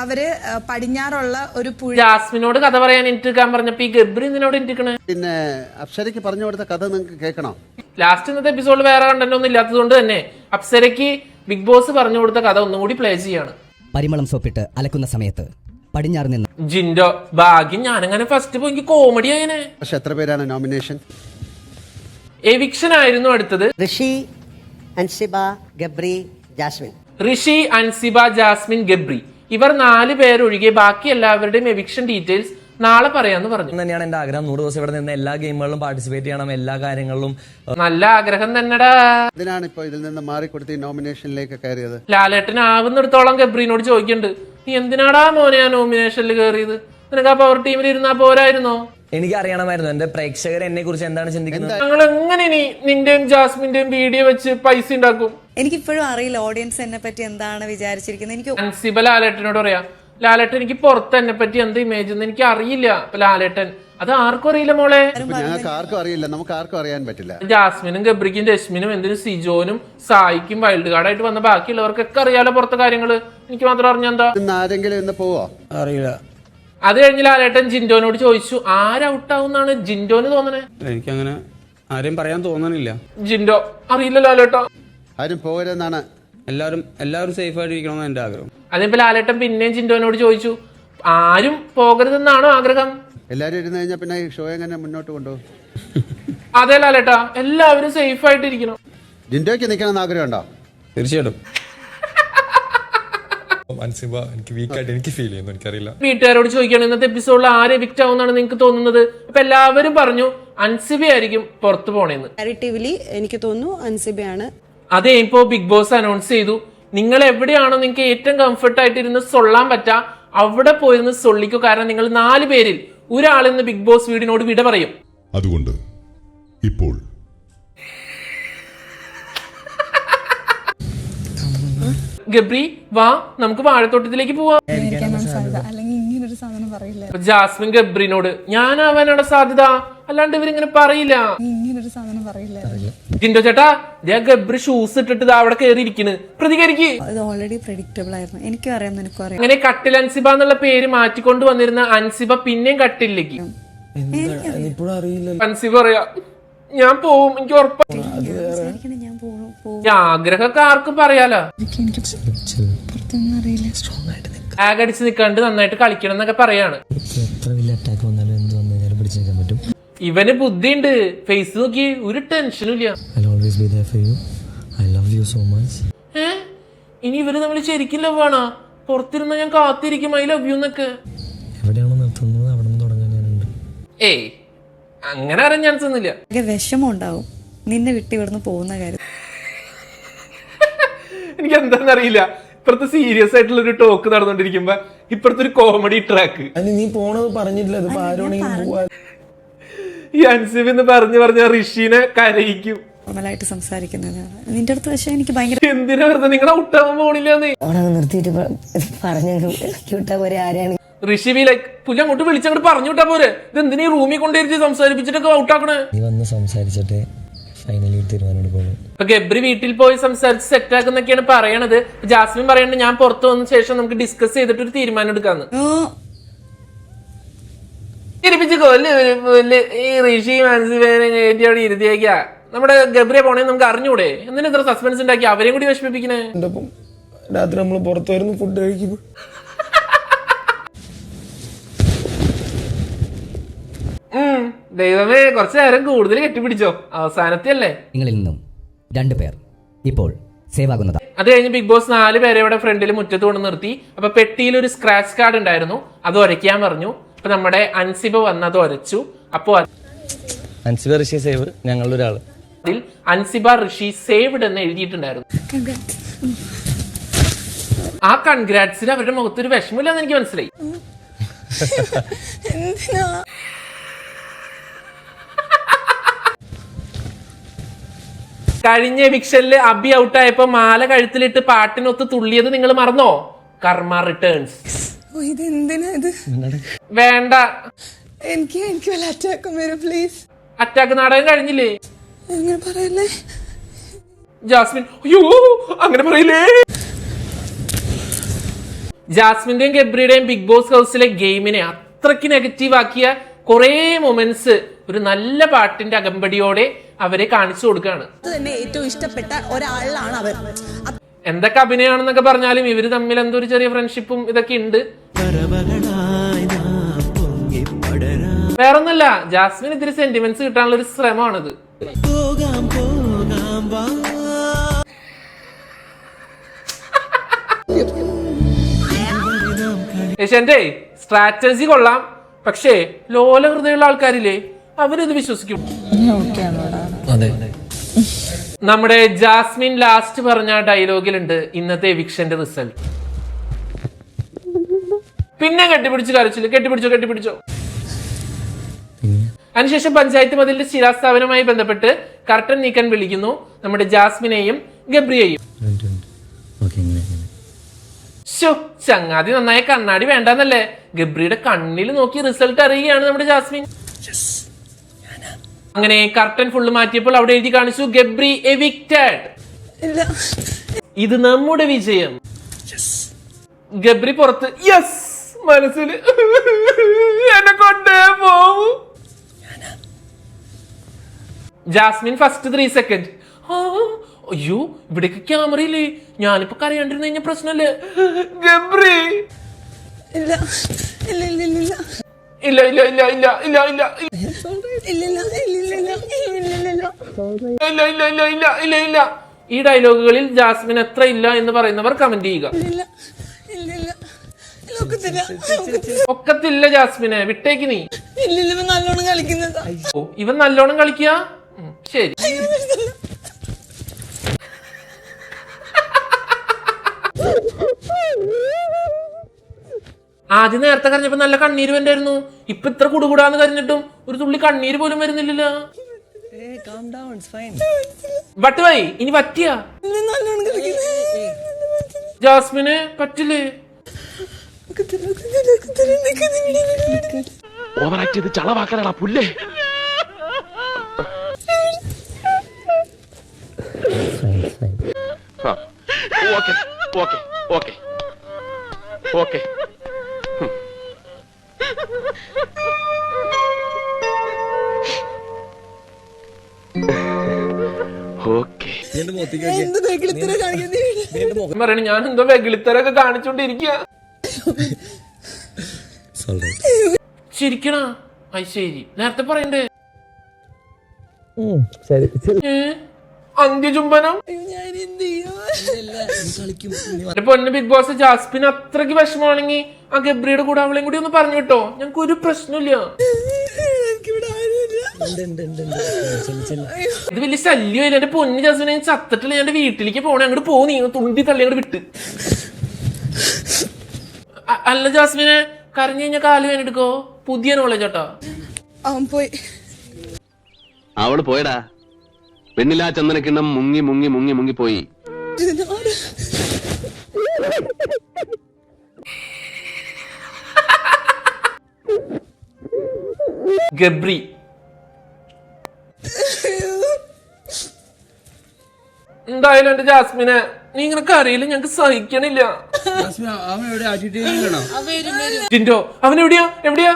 അവര് പടിഞ്ഞാറുള്ള ഒരു പുഴ. ജാസ്മിനോട് കഥ പറയാൻ എനിക്കാൻ പറഞ്ഞപ്പോ ഈ ഗബ്രി നിന്നോട് എനിക്കണേ. പിന്നെ അപ്സരയ്ക്ക് പറഞ്ഞു കൊടുത്ത കഥ നിങ്ങൾക്ക് കേൾക്കണോ? ലാസ്റ്റ് ഇന്നത്തെ എപ്പിസോഡിൽ വേറെ കണ്ടന്റ് ഒന്നും ഇല്ലാത്തതുകൊണ്ട് തന്നെ അപ്സരയ്ക്ക് ബിഗ് ബോസ് പറഞ്ഞു കൊടുത്ത കഥ ഒന്നും കൂടി പ്ലേ ചെയ്യാണ്. പരിമളം സോപ്പിട്ട് അലക്കുന്ന സമയത്ത് പടിഞ്ഞാറ് നിന്ന് ജിൻഡോ ഭാഗ്യം, ഞാനങ്ങനെ ഫസ്റ്റ് പോയി എനിക്ക് കോമഡി ആയനെ. പക്ഷെ എത്ര പേരാണ് നോമിനേഷൻ? എവിക്ഷൻ ആയിരുന്നു അടുത്തത്. ഋഷി, അൻസിബ, ഗബ്രി, ജാസ്മിൻ. ഋഷി, അൻസിബ, ജാസ്മിൻ, ഗബ്രി ഇവർ 4 പേരൊഴികെ ബാക്കി എല്ലാവരുടെയും എവിക്ഷൻ ഡീറ്റെയിൽസ് നാളെ പറയാന്ന് പറഞ്ഞു. തന്നെയാണ് എന്റെ ആഗ്രഹം. 100 ദിവസം ഇവിടെ നിന്ന് എല്ലാ ഗെയിമുകളിലും പാർട്ടിസിപ്പേറ്റ് ചെയ്യണം, എല്ലാ കാര്യങ്ങളിലും. നല്ല ആഗ്രഹം തന്നെടാ. ഇതിനാണ് ഇപ്പൊ ഇതിൽ നിന്ന് മാറിക്കൊടുത്ത് ഈ നോമിനേഷനിലേക്ക് കയറിയത്. ലാലേട്ടൻ ആവുന്നിടത്തോളം ഗബ്രീനോട് ചോദിക്കുന്നുണ്ട്, നീ എന്തിനാടാ മോനെ ആ നോമിനേഷനിൽ കയറിയത്? നിനക്ക് ആ പവർ ടീമിൽ ഇരുന്നാ പോരായിരുന്നോ? എനിക്ക് അറിയണമായിരുന്നു എന്റെ പ്രേക്ഷകർ എന്നെ കുറിച്ച് എന്താണ് ചിന്തിക്കുന്നത്. ഞങ്ങൾ എങ്ങനെ ഇനി നിന്റെയും ജാസ്മിന്റെയും വീഡിയോ വെച്ച് പൈസ ഉണ്ടാക്കും? എനിക്കിപ്പോഴും അറിയില്ല ഓഡിയൻസ് എന്നെ പറ്റി എന്താണ് വിചാരിച്ചിരിക്കുന്നത്. എനിക്ക് അൻസിബ ലാലേട്ടനോട് പറയാം, ലാലേട്ടൻ എനിക്ക് പുറത്ത് എന്നെ പറ്റി എന്ത് ഇമേജ് എന്ന് എനിക്ക് അറിയില്ല. അപ്പൊ ലാലേട്ടൻ, അത് ആർക്കും അറിയില്ല മോളെ. ഞങ്ങൾക്ക് ആർക്കും അറിയില്ല, നമുക്ക് ആർക്കും അറിയാൻ പറ്റില്ല. ജാസ്മിനും ഗബ്രിക്കും രശ്മിനും എന്തിനും സിജോനും സായിക്കും വൈൽഡ് കാർഡായിട്ട് വന്ന ബാക്കിയുള്ളവർക്കൊക്കെ അറിയാലോ പുറത്തെ കാര്യങ്ങള്. എനിക്ക് മാത്രം അറിഞ്ഞെന്താ? ഇന്ന് ആരെങ്കിലും ഇന്ന് പോവോ? അറിയില്ല. അത് കഴിഞ്ഞ് ലാലേട്ടൻ ജിൻഡോനോട് ചോദിച്ചു, ആരൗട്ടാവുന്നാണ് ജിൻഡോന് തോന്നണേ? എനിക്കങ്ങനെ ആരെയും പറയാൻ തോന്നണില്ല. ജിൻഡോ, അറിയില്ല ലാലേട്ടാ. ആരും പോകരുതെന്നാണ്. എല്ലാവരും സേഫ് ആയിട്ട് ഇരിക്കണമെന്ന് എന്റെ ആഗ്രഹം. അതിപ്പോ ലാലേട്ടൻ പിന്നെയും ജിൻഡോനോട് ചോദിച്ചു, ആരും പോകരുതെന്നാണോ ആഗ്രഹം? എല്ലാരും ഇരുന്ന് കഴിഞ്ഞാൽ പിന്നെ ഈ ഷോ എങ്ങനെ മുന്നോട്ട് കൊണ്ടുപോകും? അതെ ലാലേട്ടാ, എല്ലാവരും സേഫ് ആയിട്ടിരിക്കണം. ജിൻഡോയ്ക്ക് നിൽക്കണമെന്ന് ആഗ്രഹം ഉണ്ടോ? തീർച്ചയായിട്ടും. അൻസിബ എനിക്ക് വീക്കായിട്ട് എനിക്ക് ഫീൽ ചെയ്യുന്നു, എനിക്കറിയില്ല. വീട്ടുകാരോട് ചോദിക്കുകയാണ്, ഇന്നത്തെ എപ്പിസോഡിൽ ആര് എവിക്റ്റ് ആവുന്നാണ് നിങ്ങൾക്ക് തോന്നുന്നത്? അപ്പൊ എല്ലാവരും പറഞ്ഞു അൻസിബ ആയിരിക്കും പുറത്തു പോണേന്ന്. ചാരിറ്റീവ്ലി എനിക്ക് തോന്നുന്നു അൻസിബയാണ്. അതേ ഇപ്പോ ബിഗ് ബോസ് അനൗൺസ് ചെയ്തു, നിങ്ങൾ എവിടെയാണോ നിങ്ങൾക്ക് ഏറ്റവും കംഫർട്ട് ആയിട്ട് ഇരുന്ന് സൊള്ളാൻ പറ്റാ അവിടെ പോയിരുന്ന് സൊള്ളിക്കൂ. കാരണം നിങ്ങൾ 4 പേരിൽ ഒരാളിന്ന് ബിഗ് ബോസ് വീടിനോട് വിട പറയും. അതുകൊണ്ട് ഇപ്പോൾ ഗബ്രി വാ, നമുക്ക് വാഴത്തോട്ടത്തിലേക്ക് പോവാം. ജാസ്മിൻ ഗബ്രിനോട്, ഞാനാവാനാണ് സാധ്യത, അല്ലാണ്ട് ഇവരിങ്ങനെ പറയില്ല. ജിൻഡോ ചേട്ടാ, ഗബ്രി ഷൂസ് ഇട്ടിട്ട് അവിടെ കയറി ഇരിക്കണ്, പ്രതികരിക്ക്. ഓൾറെഡി പ്രെഡിക്റ്റബിൾ ആയിരുന്നു. എനിക്കും അറിയാം, നിനക്കും അറിയാം. അങ്ങനെ കട്ടിൽ അൻസിബ എന്നുള്ള പേര് മാറ്റിക്കൊണ്ട് വന്നിരുന്ന അൻസിബ പിന്നെയും കട്ടിലേക്ക്. അൻസിബ പറയാ, ഞാൻ പോവും, എനിക്ക് ഉറപ്പാണ്. ആഗ്രഹമൊക്കെ ആർക്കും പറയാലോ. ആഗടിച്ച് നിൽക്കാണ്ട് നന്നായിട്ട് കളിക്കണം എന്നൊക്കെ പറയാണ്. ഇവന് ബുദ്ധിയുണ്ട്, ഫേസ് നോക്കി ഒരു ടെൻഷനും ഇല്ല. ഇനി ഇവര് തമ്മിൽ ശരിക്കും ലവ് ആണോ? പുറത്തിരുന്ന ഞാൻ കാത്തിരിക്കും ഐ ലവ് യു എന്നൊക്കെ. ഏയ് അങ്ങനെ അറിയാൻ ചാൻസ് ഒന്നുമില്ല. വിഷമം ഉണ്ടാവും നിന്നെ വിട്ട് ഇവിടുന്ന് പോകുന്ന കാര്യം. എനിക്ക് എന്താണെന്നറിയില്ല, ഇപ്പുറത്ത് സീരിയസ് ആയിട്ടുള്ള ഒരു ടോക്ക് നടന്നുകൊണ്ടിരിക്കുമ്പോ ഇപ്പുറത്തെ ഒരു കോമഡി ട്രാക്ക്. നീ പോണത് പറഞ്ഞിട്ടില്ല, ഈ അൻസിബ് എന്ന് പറഞ്ഞ ഋഷിനെ കരയിക്കും. നോർമലായിട്ട് സംസാരിക്കുന്നതാണ് നിന്റെ അടുത്ത്. പക്ഷെ എനിക്ക് ഭയങ്കര എന്തിനാ വെറുതെ നിങ്ങൾ ഔട്ടാവാൻ പോണില്ലെന്ന് നിർത്തിയിട്ട് പറഞ്ഞു ആരെയാണ് ഋഷി ബി ലൈക്ക് പുല്ല് അങ്ങോട്ട് വിളിച്ചങ്ങോട്ട് പറഞ്ഞു വിട്ടാ പോരെ. ഇത് എന്തിനാ ഈ റൂമിൽ കൊണ്ടുവരുത്തി സംസാരിപ്പിച്ചിട്ടൊക്കെ ഔട്ടാക്കണേ? സംസാരിച്ചിട്ട് ഫൈനലി തീരുമാനം പോകും. ഇപ്പൊ ഗബ്രി വീട്ടിൽ പോയി സംസാരിച്ച് സെറ്റ് ആക്കുന്നൊക്കെയാണ് പറയണത്. ജാസ്മിൻ പറയണത് ഞാൻ പുറത്തു വന്ന ശേഷം നമുക്ക് ഡിസ്കസ് ചെയ്തിട്ട് ഒരു തീരുമാനം എടുക്കാന്ന്. ഈ ഋഷി മനസ്സിനെ കയറ്റി അവിടെ ഇരുത്തിയേക്കാ. നമ്മുടെ ഗബ്രിയെ പോണേ നമുക്ക് അറിഞ്ഞൂടെ? എന്തിനാ ഇത്ര സസ്പെൻസ് ഉണ്ടാക്കി അവരെയും കൂടി വിഷമിപ്പിക്കണേ? രാത്രി നമ്മൾ പുറത്തു വരുന്നു ഫുഡ് കഴിക്കും. ദൈവമേ, കുറച്ചു നേരം കൂടുതൽ കെട്ടിപ്പിടിച്ചോ. അവസാനത്തെ അല്ലേ? നിങ്ങളിൽ നിന്നും 2 പേർ ഇപ്പോൾ സേവ് ആകുന്നത്. അത് കഴിഞ്ഞ് ബിഗ് ബോസ് 4 പേരെ ഇവിടെ ഫ്രണ്ടിൽ മുറ്റത്ത് കൊണ്ട് നിർത്തി. അപ്പൊ പെട്ടിയിൽ ഒരു സ്ക്രാച്ച് കാർഡ് ഉണ്ടായിരുന്നു, അത് ഉരയ്ക്കാൻ പറഞ്ഞു. അപ്പൊ നമ്മുടെ അൻസിബ വന്ന് അത് ഉരച്ചു. അപ്പോ അൻസിബ ഋഷി സേവ് ഞങ്ങളുടെ ഒരാള്. അതിൽ അൻസിബ ഋഷി സേവ്ഡ് എന്ന് എഴുതിയിട്ടുണ്ടായിരുന്നു. ആ കൺഗ്രാറ്റ്സിന് അവരുടെ മുഖത്തൊരു വിഷമില്ലെന്ന് എനിക്ക് മനസ്സിലായി. കഴിഞ്ഞ എവിക്ഷനില് അബി ഔട്ടായപ്പോ മാല കഴുത്തിലിട്ട് പാട്ടിനൊത്ത് തുള്ളിയത് നിങ്ങൾ മറന്നോ? കർമ്മ റിട്ടേൺസ്. വേണ്ട, എനിക്ക് വല്ല അറ്റാക്കും വരും പ്ലീസ്. അറ്റാക്ക് നാടകം കഴിഞ്ഞില്ലേ? ജാസ്മിൻ, അയ്യോ അങ്ങനെ പറയില്ലേ. ജാസ്മിന്റെയും ഗബ്രിയുടെയും ബിഗ് ബോസ് ഹൗസിലെ ഗെയിമിനെ അത്രയ്ക്ക് നെഗറ്റീവ് ആക്കിയ കുറെ മൊമെന്റ്സ് ഒരു നല്ല പാട്ടിന്റെ അകമ്പടിയോടെ അവരെ കാണിച്ചു കൊടുക്കുകയാണ്. തന്നെ ഏറ്റവും ഇഷ്ടപ്പെട്ട ഒരാളാണ് അവർ. എന്തൊക്കെ അഭിനയാണെന്നൊക്കെ പറഞ്ഞാലും ഇവര് തമ്മിൽ എന്തോ ഒരു ചെറിയ ഫ്രണ്ട്ഷിപ്പും ഇതൊക്കെ ഉണ്ട്. വേറൊന്നല്ല, ജാസ്മിൻ ഇത്തിരി സെന്റിമെന്റ്സ് കിട്ടാനുള്ള ഒരു ശ്രമമാണിത്. ഏഷ്യന്റെ സ്ട്രാറ്റജി കൊള്ളാം, പക്ഷേ ലോല ഹൃദയമുള്ള ആൾക്കാരില്ലേ, അവരിത് വിശ്വസിക്കും. നമ്മുടെ ജാസ്മിൻ ലാസ്റ്റ് പറഞ്ഞ ഡയലോഗിലുണ്ട് ഇന്നത്തെ എവിക്ഷന്റെ റിസൾട്ട്. പിന്നെ കെട്ടിപ്പിടിച്ച് കരച്ചില്ല, കെട്ടിപ്പിടിച്ചോ. അതിനുശേഷം പഞ്ചായത്ത് മതിലിന്റെ ശിലാസ്ഥാപനവുമായി ബന്ധപ്പെട്ട് കർട്ടൻ നീക്കാൻ വിളിക്കുന്നു നമ്മുടെ ജാസ്മിനെയും ഗബ്രിയെയും. ചങ്ങാതി നന്നായ കണ്ണാടി വേണ്ടെന്നല്ലേ? ഗബ്രിയുടെ കണ്ണിൽ നോക്കി റിസൾട്ട് അറിയുകയാണ് നമ്മുടെ ജാസ്മിൻ. അങ്ങനെ കർട്ടൻ ഫുള്ള് മാറ്റിയപ്പോൾ അവിടെ എഴുതി കാണിച്ചു ഗബ്രി എവിക്റ്റഡ്. ഇത് നമ്മുടെ വിജയം. ഗബ്രി പുറത്ത്. യെസ്, മനസ്സിൽ എന്നെ കൊണ്ടേ പോവൂ. Jasmine first 3 second. അയ്യോ, ഇവിടേക്ക് ക്യാമറയില്ലേ, ഞാനിപ്പോ കരയാണ്ടിരുന്നു കഴിഞ്ഞ പ്രശ്നല്ലേ? ഗബ്രി ഇല്ല. ഈ ഡയലോഗുകളിൽ ജാസ്മിൻ എത്ര ഇല്ല എന്ന് പറയുന്നവർ കമന്റ് ചെയ്യുക. ഒക്കത്തില്ല ജാസ്മിനെ, വിട്ടേക്ക് നീ. നല്ലോണം കളിക്കുന്നതാ. ഇവൻ നല്ലോണം കളിക്കുക. ശരി, ആദ്യം നേരത്തെ കരഞ്ഞപ്പോ നല്ല കണ്ണീര് വേണ്ടായിരുന്നു. ഇപ്പൊ ഇത്ര കുടുകൂടാന്ന് കരഞ്ഞിട്ടും ഒരു തുള്ളി കണ്ണീര് പോലും വരുന്നില്ലല്ലോ. വട്ടുവായി, ഇനി പറ്റിയ ജാസ്മിന് പറ്റില്ലേ? ഓവറാക്ട് ചെയ്ത് ചളവാക്കാനാ പുല്ലേ. ഓക്കെ. പറയണ ഞാൻ എന്തോ വെകിളിത്തരൊക്കെ കാണിച്ചോണ്ടിരിക്കുക. ചിരിക്കണ? അത് ശരി, നേരത്തെ പറയണ്ടേ? അന്ത്യചുംബനം. പൊന്ന് ബിഗ് ബോസ്, ജാസ്മിൻ അത്രയ്ക്ക് വിഷമമാണെങ്കിൽ ആ ഗബ്രിയുടെ കൂടെ അവളെയും കൂടി ഒന്ന് പറഞ്ഞു വിട്ടോ, ഞങ്ങൾക്ക് ഒരു പ്രശ്നമില്ല. ഇത് വലിയ ശല്യമില്ല. എന്റെ പൊന്ന് ജാസ്മിനെ, ഞാൻ ചത്തിട്ടില്ല. ഞാൻ വീട്ടിലേക്ക് പോണേ, അങ്ങോട്ട് പോന്നീ തുണ്ടി തള്ളി അങ്ങോട്ട് വിട്ട്. അല്ല ജാസ്മിനെ, കരഞ്ഞു കഴിഞ്ഞാൽ കാല് വേനെടുക്കോ? പുതിയ നോളജ് കേട്ടോ. അവൻ പോയി അവള് പോയടാ. പെണ്ണില്ലാ ചന്ദനക്കിണ്ണം മുങ്ങി മുങ്ങി മുങ്ങി മുങ്ങി പോയി. ഗബ്രി എന്തായാലും എന്റെ ജാസ്മിനെ നീ ഇങ്ങനെ കരയില്ല, ഞങ്ങക്ക് സഹിക്കണില്ല. ജിൻഡോ അവൻ എവിടെയാ എവിടെയാ?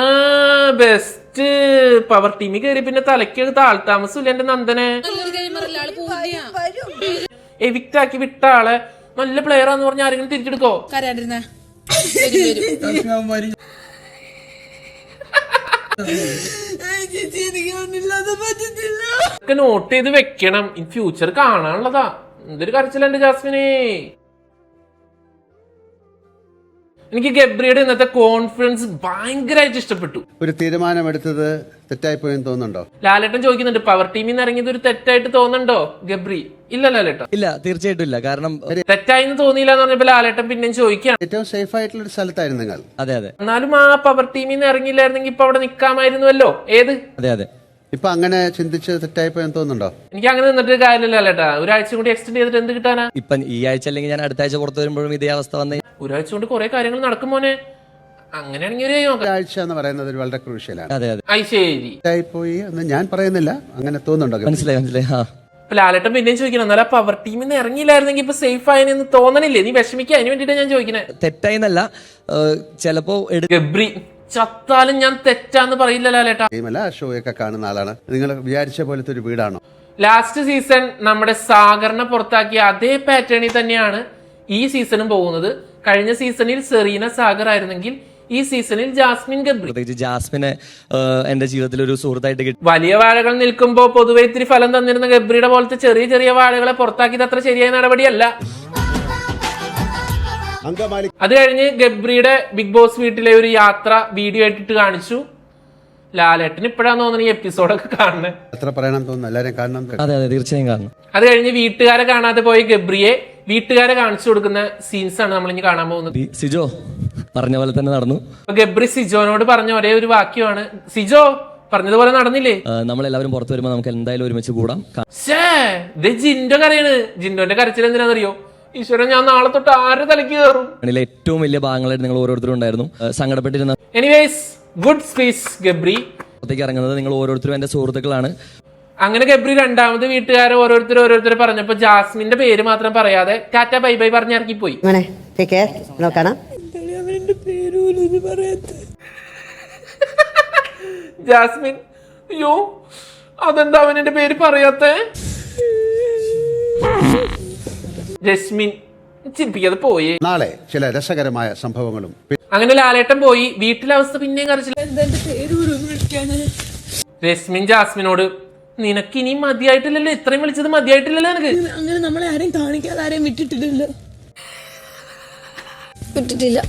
ആ ബെസ്റ്റ്. പവർ ടീമിൽ കയറി പിന്നെ തലയ്ക്ക് താഴ്ത്താമസില്ല എന്റെ നന്ദനെ. എവിക്റ്റ് ആക്കി വിട്ട ആളെ നല്ല പ്ലെയർ ആന്ന് പറഞ്ഞ ആരെങ്കിലും തിരിച്ചെടുക്കോ? നോട്ട് ചെയ്ത് വെക്കണം, ഇൻ ഫ്യൂച്ചർ കാണാനുള്ളതാ. എന്തൊരു കരച്ചില്ല എന്റെ ജാസ്മിനെ. എനിക്ക് ഗബ്രിയുടെ ഇന്നത്തെ കോൺഫിഡൻസ് ഭയങ്കരമായിട്ട് ഇഷ്ടപ്പെട്ടു. ഒരു തീരുമാനമെടുത്തത് തെറ്റായിപ്പോയെന്ന് തോന്നുന്നുണ്ടോ? ലാലേട്ടൻ ചോദിക്കുന്നുണ്ട്, പവർ ടീമിൽ നിന്ന് ഇറങ്ങിയത് ഒരു തെറ്റായിട്ട് തോന്നുന്നുണ്ടോ ഗബ്രി? ഇല്ല ലാലേട്ടൻ, ഇല്ല, തീർച്ചയായിട്ടും ഇല്ല. കാരണം തെറ്റായിന്ന് തോന്നിയില്ല എന്ന് പറഞ്ഞപ്പോ ലാലേട്ടൻ പിന്നെയും ചോദിക്കുകയാണ്. ഏറ്റവും സേഫ് ആയിട്ടുള്ള ഒരു സ്ഥലത്തായിരുന്നു നിങ്ങൾ. അതെ അതെ എന്നാലും ആ പവർ ടീമിൽ നിന്ന് ഇറങ്ങിയില്ലായിരുന്നെങ്കിൽ ഇപ്പൊ അവിടെ നിൽക്കാമായിരുന്നുവല്ലോ. ഏത്? അതെ അതെ. ഇപ്പൊ അങ്ങനെ ചിന്തിച്ച് തെറ്റായിപ്പോയെന്ന് തോന്നുന്നുണ്ടോ? എനിക്ക് അങ്ങനെ നിന്നിട്ട് കാര്യമില്ല ലാലേട്ടാ. ഒരാഴ്ച കൂടി എക്സ്റ്റെൻഡ് ചെയ്തിട്ട് എന്ത് കിട്ടാനാ? ഇപ്പൊ ഈ ആഴ്ച അല്ലെങ്കിൽ ഞാൻ അടുത്ത ആഴ്ച പുറത്തു വരുമ്പോഴും ഇതേ അവസ്ഥ വന്ന ഒരാഴ്ച കൊണ്ട് കുറെ കാര്യങ്ങൾ നടക്കും മോനെ. അങ്ങനെയാണെങ്കിൽ ഒരാഴ്ച എന്ന് പറയുന്നത് ഒരു വളരെ ക്രൂഷ്യലാണ്. അതെ അതെ. ഐ ശരി, തെറ്റായിപ്പോയി എന്ന് ഞാൻ പറയുന്നില്ല, അങ്ങനെ തോന്നുന്നുണ്ടോ? മനസ്സിലായി മനസ്സിലായി. ആ ഇപ്പൊ ലാലേട്ടൻ പിന്നെയും ചോദിക്കണം, എന്നാലും ആ പവർ ടീമിൽ നിന്ന് ഇറങ്ങിയില്ലായിരുന്നെങ്കിൽ ഇപ്പൊ സേഫ് ആയെന്ന് തോന്നണില്ലേ? നീ വിഷമിക്കുക, അതിന് വേണ്ടിട്ടാ ഞാൻ ചോദിക്കണേ. തെറ്റായിന്നല്ല, ചിലപ്പോ ഗബ്രി ചത്താലും ഞാൻ തെറ്റാന്ന് പറയില്ല ലാലേട്ടാ. ടീമല്ല, ഷോ ഒക്കെ കാണുന്ന ആളാണ്. നിങ്ങൾ വിചാരിച്ച പോലത്തെ ഒരു വീടാണോ? ലാസ്റ്റ് സീസൺ നമ്മുടെ സാഗറിനെ പുറത്താക്കിയ അതേ പാറ്റേണിൽ തന്നെയാണ് ഈ സീസണും പോകുന്നത്. കഴിഞ്ഞ സീസണിൽ സെറീന സാഗർ ആയിരുന്നെങ്കിൽ ഈ സീസണിൽ ജാസ്മിൻ ഗബ്രി. പ്രത്യേകിച്ച് ജാസ്മിനെ എന്റെ ജീവിതത്തിൽ ഒരു സുഹൃത്തായിട്ട് കിട്ടി. വലിയ വാഴകൾ നിൽക്കുമ്പോൾ പൊതുവെ ഇത്തിരി ഫലം തന്നിരുന്ന ഗബ്രിയുടെ പോലത്തെ ചെറിയ ചെറിയ വാഴകളെ പുറത്താക്കിയത് അത്ര ശരിയായ നടപടിയല്ല. അത് കഴിഞ്ഞ് ഗബ്രിയുടെ ബിഗ് ബോസ് വീട്ടിലെ ഒരു യാത്ര വീഡിയോ ആയിട്ടിട്ട് കാണിച്ചു. ലാലേട്ടന് ഇപ്പോഴാന്ന് തോന്നുന്നു ഈ എപ്പിസോഡൊക്കെ കാണുന്നത്. എത്ര പറയണം തോന്നുന്നു, എല്ലാവരും കാണണം. അതെ അതെ, തീർച്ചയായും കാണണം. അത് കഴിഞ്ഞ് വീട്ടുകാരെ കാണാതെ പോയ ഗബ്രിയെ വീട്ടുകാരെ കാണിച്ചു കൊടുക്കുന്ന സീൻസ് ആണ് നമ്മൾ ഇനി കാണാൻ പോകുന്നത്. സിജോ പറഞ്ഞ പോലെ തന്നെ നടന്നു. ഗബ്രി സിജോനോട് പറഞ്ഞ ഒരേ ഒരു വാക്യമാണ്, സിജോ പറഞ്ഞതുപോലെ നടന്നില്ലേ? നമ്മളെല്ലാവരും പുറത്തു വരുമ്പോൾ നമുക്ക് എന്തായാലും ഒരുമിച്ച് കൂടാം. ജിൻഡോ കരയാണ്. ജിൻഡോന്റെ കരച്ചിൽ എന്തിനാണെന്നറിയോ? ഈശ്വരൻ, ഞാൻ നാളെ തൊട്ട് ആരുടെ തലയ്ക്ക് കയറും. ഏറ്റവും വലിയ ഭാഗങ്ങളായിട്ട് നിങ്ങൾ ഓരോരുത്തരും ഉണ്ടായിരുന്നു, സങ്കടപ്പെട്ടിരുന്ന. Anyways, good speech Gabri. പുറത്തേക്ക് ഇറങ്ങുന്നത് നിങ്ങൾ ഓരോരുത്തരും എന്റെ സുഹൃത്തുക്കളാണ്. അങ്ങനെ ഗബ്രി രണ്ടാമത് വീട്ടുകാരെ ഓരോരുത്തർ പറഞ്ഞപ്പോ ജാസ്മിന്റെ പേര് മാത്രം പറയാതെ ടാറ്റ ബൈ ബൈ പറഞ്ഞ് ഇറങ്ങിപ്പോയി. ജാസ്മിൻ, അയ്യോ അതെന്താ അവൻ എന്റെ പേര് പറയാത്തെ? ജസ്മിൻ ചിരിപ്പിക്കാതെ പോയേ. നാളെ ചില രസകരമായ സംഭവങ്ങളും. അങ്ങനെ ലാലേട്ടൻ പോയി. വീട്ടിലെ അവസ്ഥ പിന്നെയും കരച്ചില്ല. രശ്മിൻ ജാസ്മിനോട്, നിനക്ക് ഇനി മതിയായിട്ടില്ലല്ലോ, ഇത്രയും വിളിച്ചത് മതിയായിട്ടില്ലല്ലോ നിനക്ക്. അങ്ങനെ നമ്മളെ ആരെയും കാണിക്കാതെ ആരെയും വിട്ടിട്ടില്ലല്ലോ. വിട്ടിട്ടില്ല.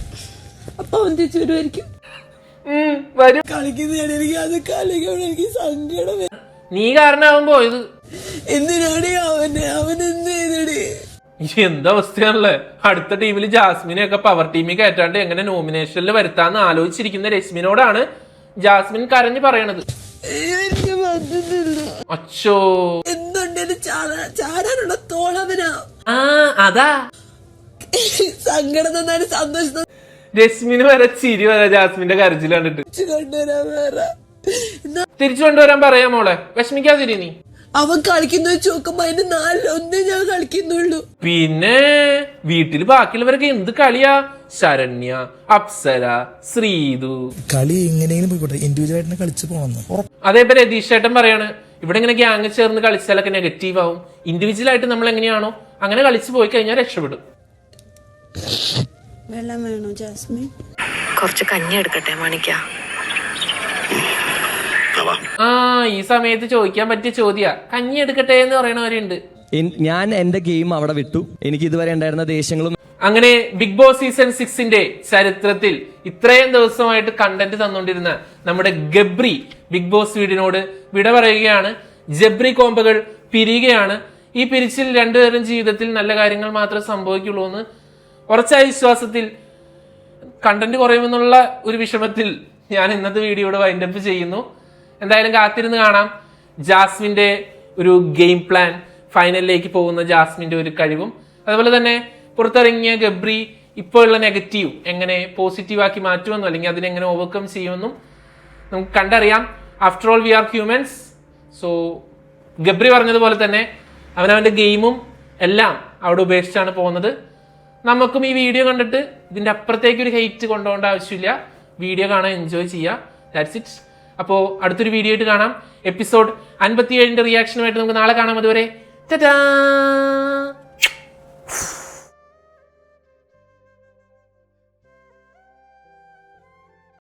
അപ്പൊ അവൻ തിരിച്ചു വരുമായിരിക്കും. വരും. കളിക്കുന്നതാണ് എനിക്ക് അത് കളിക്കുമ്പോൾ എനിക്ക് സങ്കടം. നീ കാരണമാവൻ പോയത്. എന്തിനാണ് അവൻ എന്ത് ചെയ്തടി? എന്തവസ്ഥയാണല്ലേ. അടുത്ത ടീമിൽ ജാസ്മിനെയൊക്കെ പവർ ടീമിൽ കയറ്റാണ്ട് എങ്ങനെ നോമിനേഷനിൽ വരുത്താന്ന് ആലോചിച്ചിരിക്കുന്ന രശ്മിനോടാണ് ജാസ്മിൻ കരഞ്ഞു പറയണത്. അച്ചോ, എന്തുണ്ട് ചാടാനുള്ള തോളവനാ. ആ അതാ സങ്കടം തന്നാലും സന്തോഷം. രശ്മിന് വരെ ചിരി വരെ ജാസ്മിന്റെ കരച്ചിൽ കണ്ടിട്ട്. കൊണ്ടുവരാൻ വേറെ തിരിച്ചു കൊണ്ടുവരാൻ പറയാ മോളെ, വിഷമിക്കാതിരി നീ. അവൻ കളിക്കുന്ന ചോക്കുമ്പോ അതിന് 4-1 ഞാൻ കളിക്കുന്നുള്ളൂ. പിന്നെ വീട്ടില് ബാക്കിയുള്ളവരൊക്കെ എന്ത് കളിയാ? ശരണ്യ, അപ്സര, ശ്രീതു. കളി എങ്ങനെയെങ്കിലും പോയിക്കോട്ടെ, ഇൻഡിവിജ്വൽ ആയിട്ട് കളിച്ചു പോകണം. അതേപോലെ രതീഷ് ചേട്ടൻ പറയാണ്, ഇവിടെ ഇങ്ങനെ ഗ്യാങ് ചേർന്ന് കളിച്ചാലൊക്കെ നെഗറ്റീവ് ആവും. ഇൻഡിവിജ്വൽ ആയിട്ട് നമ്മൾ എങ്ങനെയാണോ അങ്ങനെ കളിച്ചു പോയി കഴിഞ്ഞാൽ രക്ഷപ്പെടും. വെള്ളം വേണോ ജാസ്മിൻ? കുറച്ച് കഞ്ഞി എടുക്കട്ടെ മാണിക്ക? ആ ഈ സമയത്ത് ചോദിക്കാൻ പറ്റിയ ചോദ്യ. കഞ്ഞി എടുക്കട്ടെ എന്ന് പറയണവരുണ്ട്. ഞാൻ എന്റെ ഗെയിം അവിടെ വിട്ടു. എനിക്ക് ഇതുവരെ ഉണ്ടായിരുന്ന ദേഷ്യങ്ങളും. അങ്ങനെ ബിഗ് ബോസ് സീസൺ 6 ചരിത്രത്തിൽ ഇത്രയും ദിവസമായിട്ട് കണ്ടന്റ് തന്നുകൊണ്ടിരുന്ന നമ്മുടെ ഗബ്രി ബിഗ് ബോസ് വീടിനോട് വിട പറയുകയാണ്. ജബ്രി കോമ്പകൾ പിരിയുകയാണ്. ഈ പിരിച്ചിൽ രണ്ടുപേരും ജീവിതത്തിൽ നല്ല കാര്യങ്ങൾ മാത്രമേ സംഭവിക്കുള്ളൂ എന്ന് ഉറച്ച വിശ്വാസത്തിൽ, കണ്ടന്റ് കുറയുമെന്നുള്ള ഒരു വിഷമത്തിൽ ഞാൻ ഇന്നത്തെ വീഡിയോയുടെ വൈൻഡപ്പ് ചെയ്യുന്നു. എന്തായാലും കാത്തിരുന്ന് കാണാം ജാസ്മിൻ്റെ ഒരു ഗെയിം പ്ലാൻ, ഫൈനലിലേക്ക് പോകുന്ന ജാസ്മിൻ്റെ ഒരു കഴിവും, അതുപോലെ തന്നെ പുറത്തിറങ്ങിയ ഗബ്രി ഇപ്പോൾ ഉള്ള നെഗറ്റീവ് എങ്ങനെ പോസിറ്റീവാക്കി മാറ്റുമെന്നും അല്ലെങ്കിൽ അതിനെങ്ങനെ ഓവർകം ചെയ്യുമെന്നും നമുക്ക് കണ്ടറിയാം. After all we are humans. So Gabri പറഞ്ഞതുപോലെ തന്നെ അവനവൻ്റെ ഗെയിമും എല്ലാം അവിടെ ഉപേക്ഷിച്ചാണ് പോകുന്നത്. നമുക്കും ഈ വീഡിയോ കണ്ടിട്ട് ഇതിൻ്റെ അപ്പുറത്തേക്ക് ഒരു ഹെയ്റ്റ് കൊണ്ടുപോകേണ്ട ആവശ്യമില്ല. വീഡിയോ കാണാൻ എൻജോയ് ചെയ്യുക. That's it. അപ്പോൾ അടുത്തൊരു വീഡിയോ ആയിട്ട് കാണാം. എപ്പിസോഡ് 57ന്റെ റിയാക്ഷനുമായിട്ട് നമുക്ക് നാളെ കാണാം. അതുവരെ ടാറ്റാ.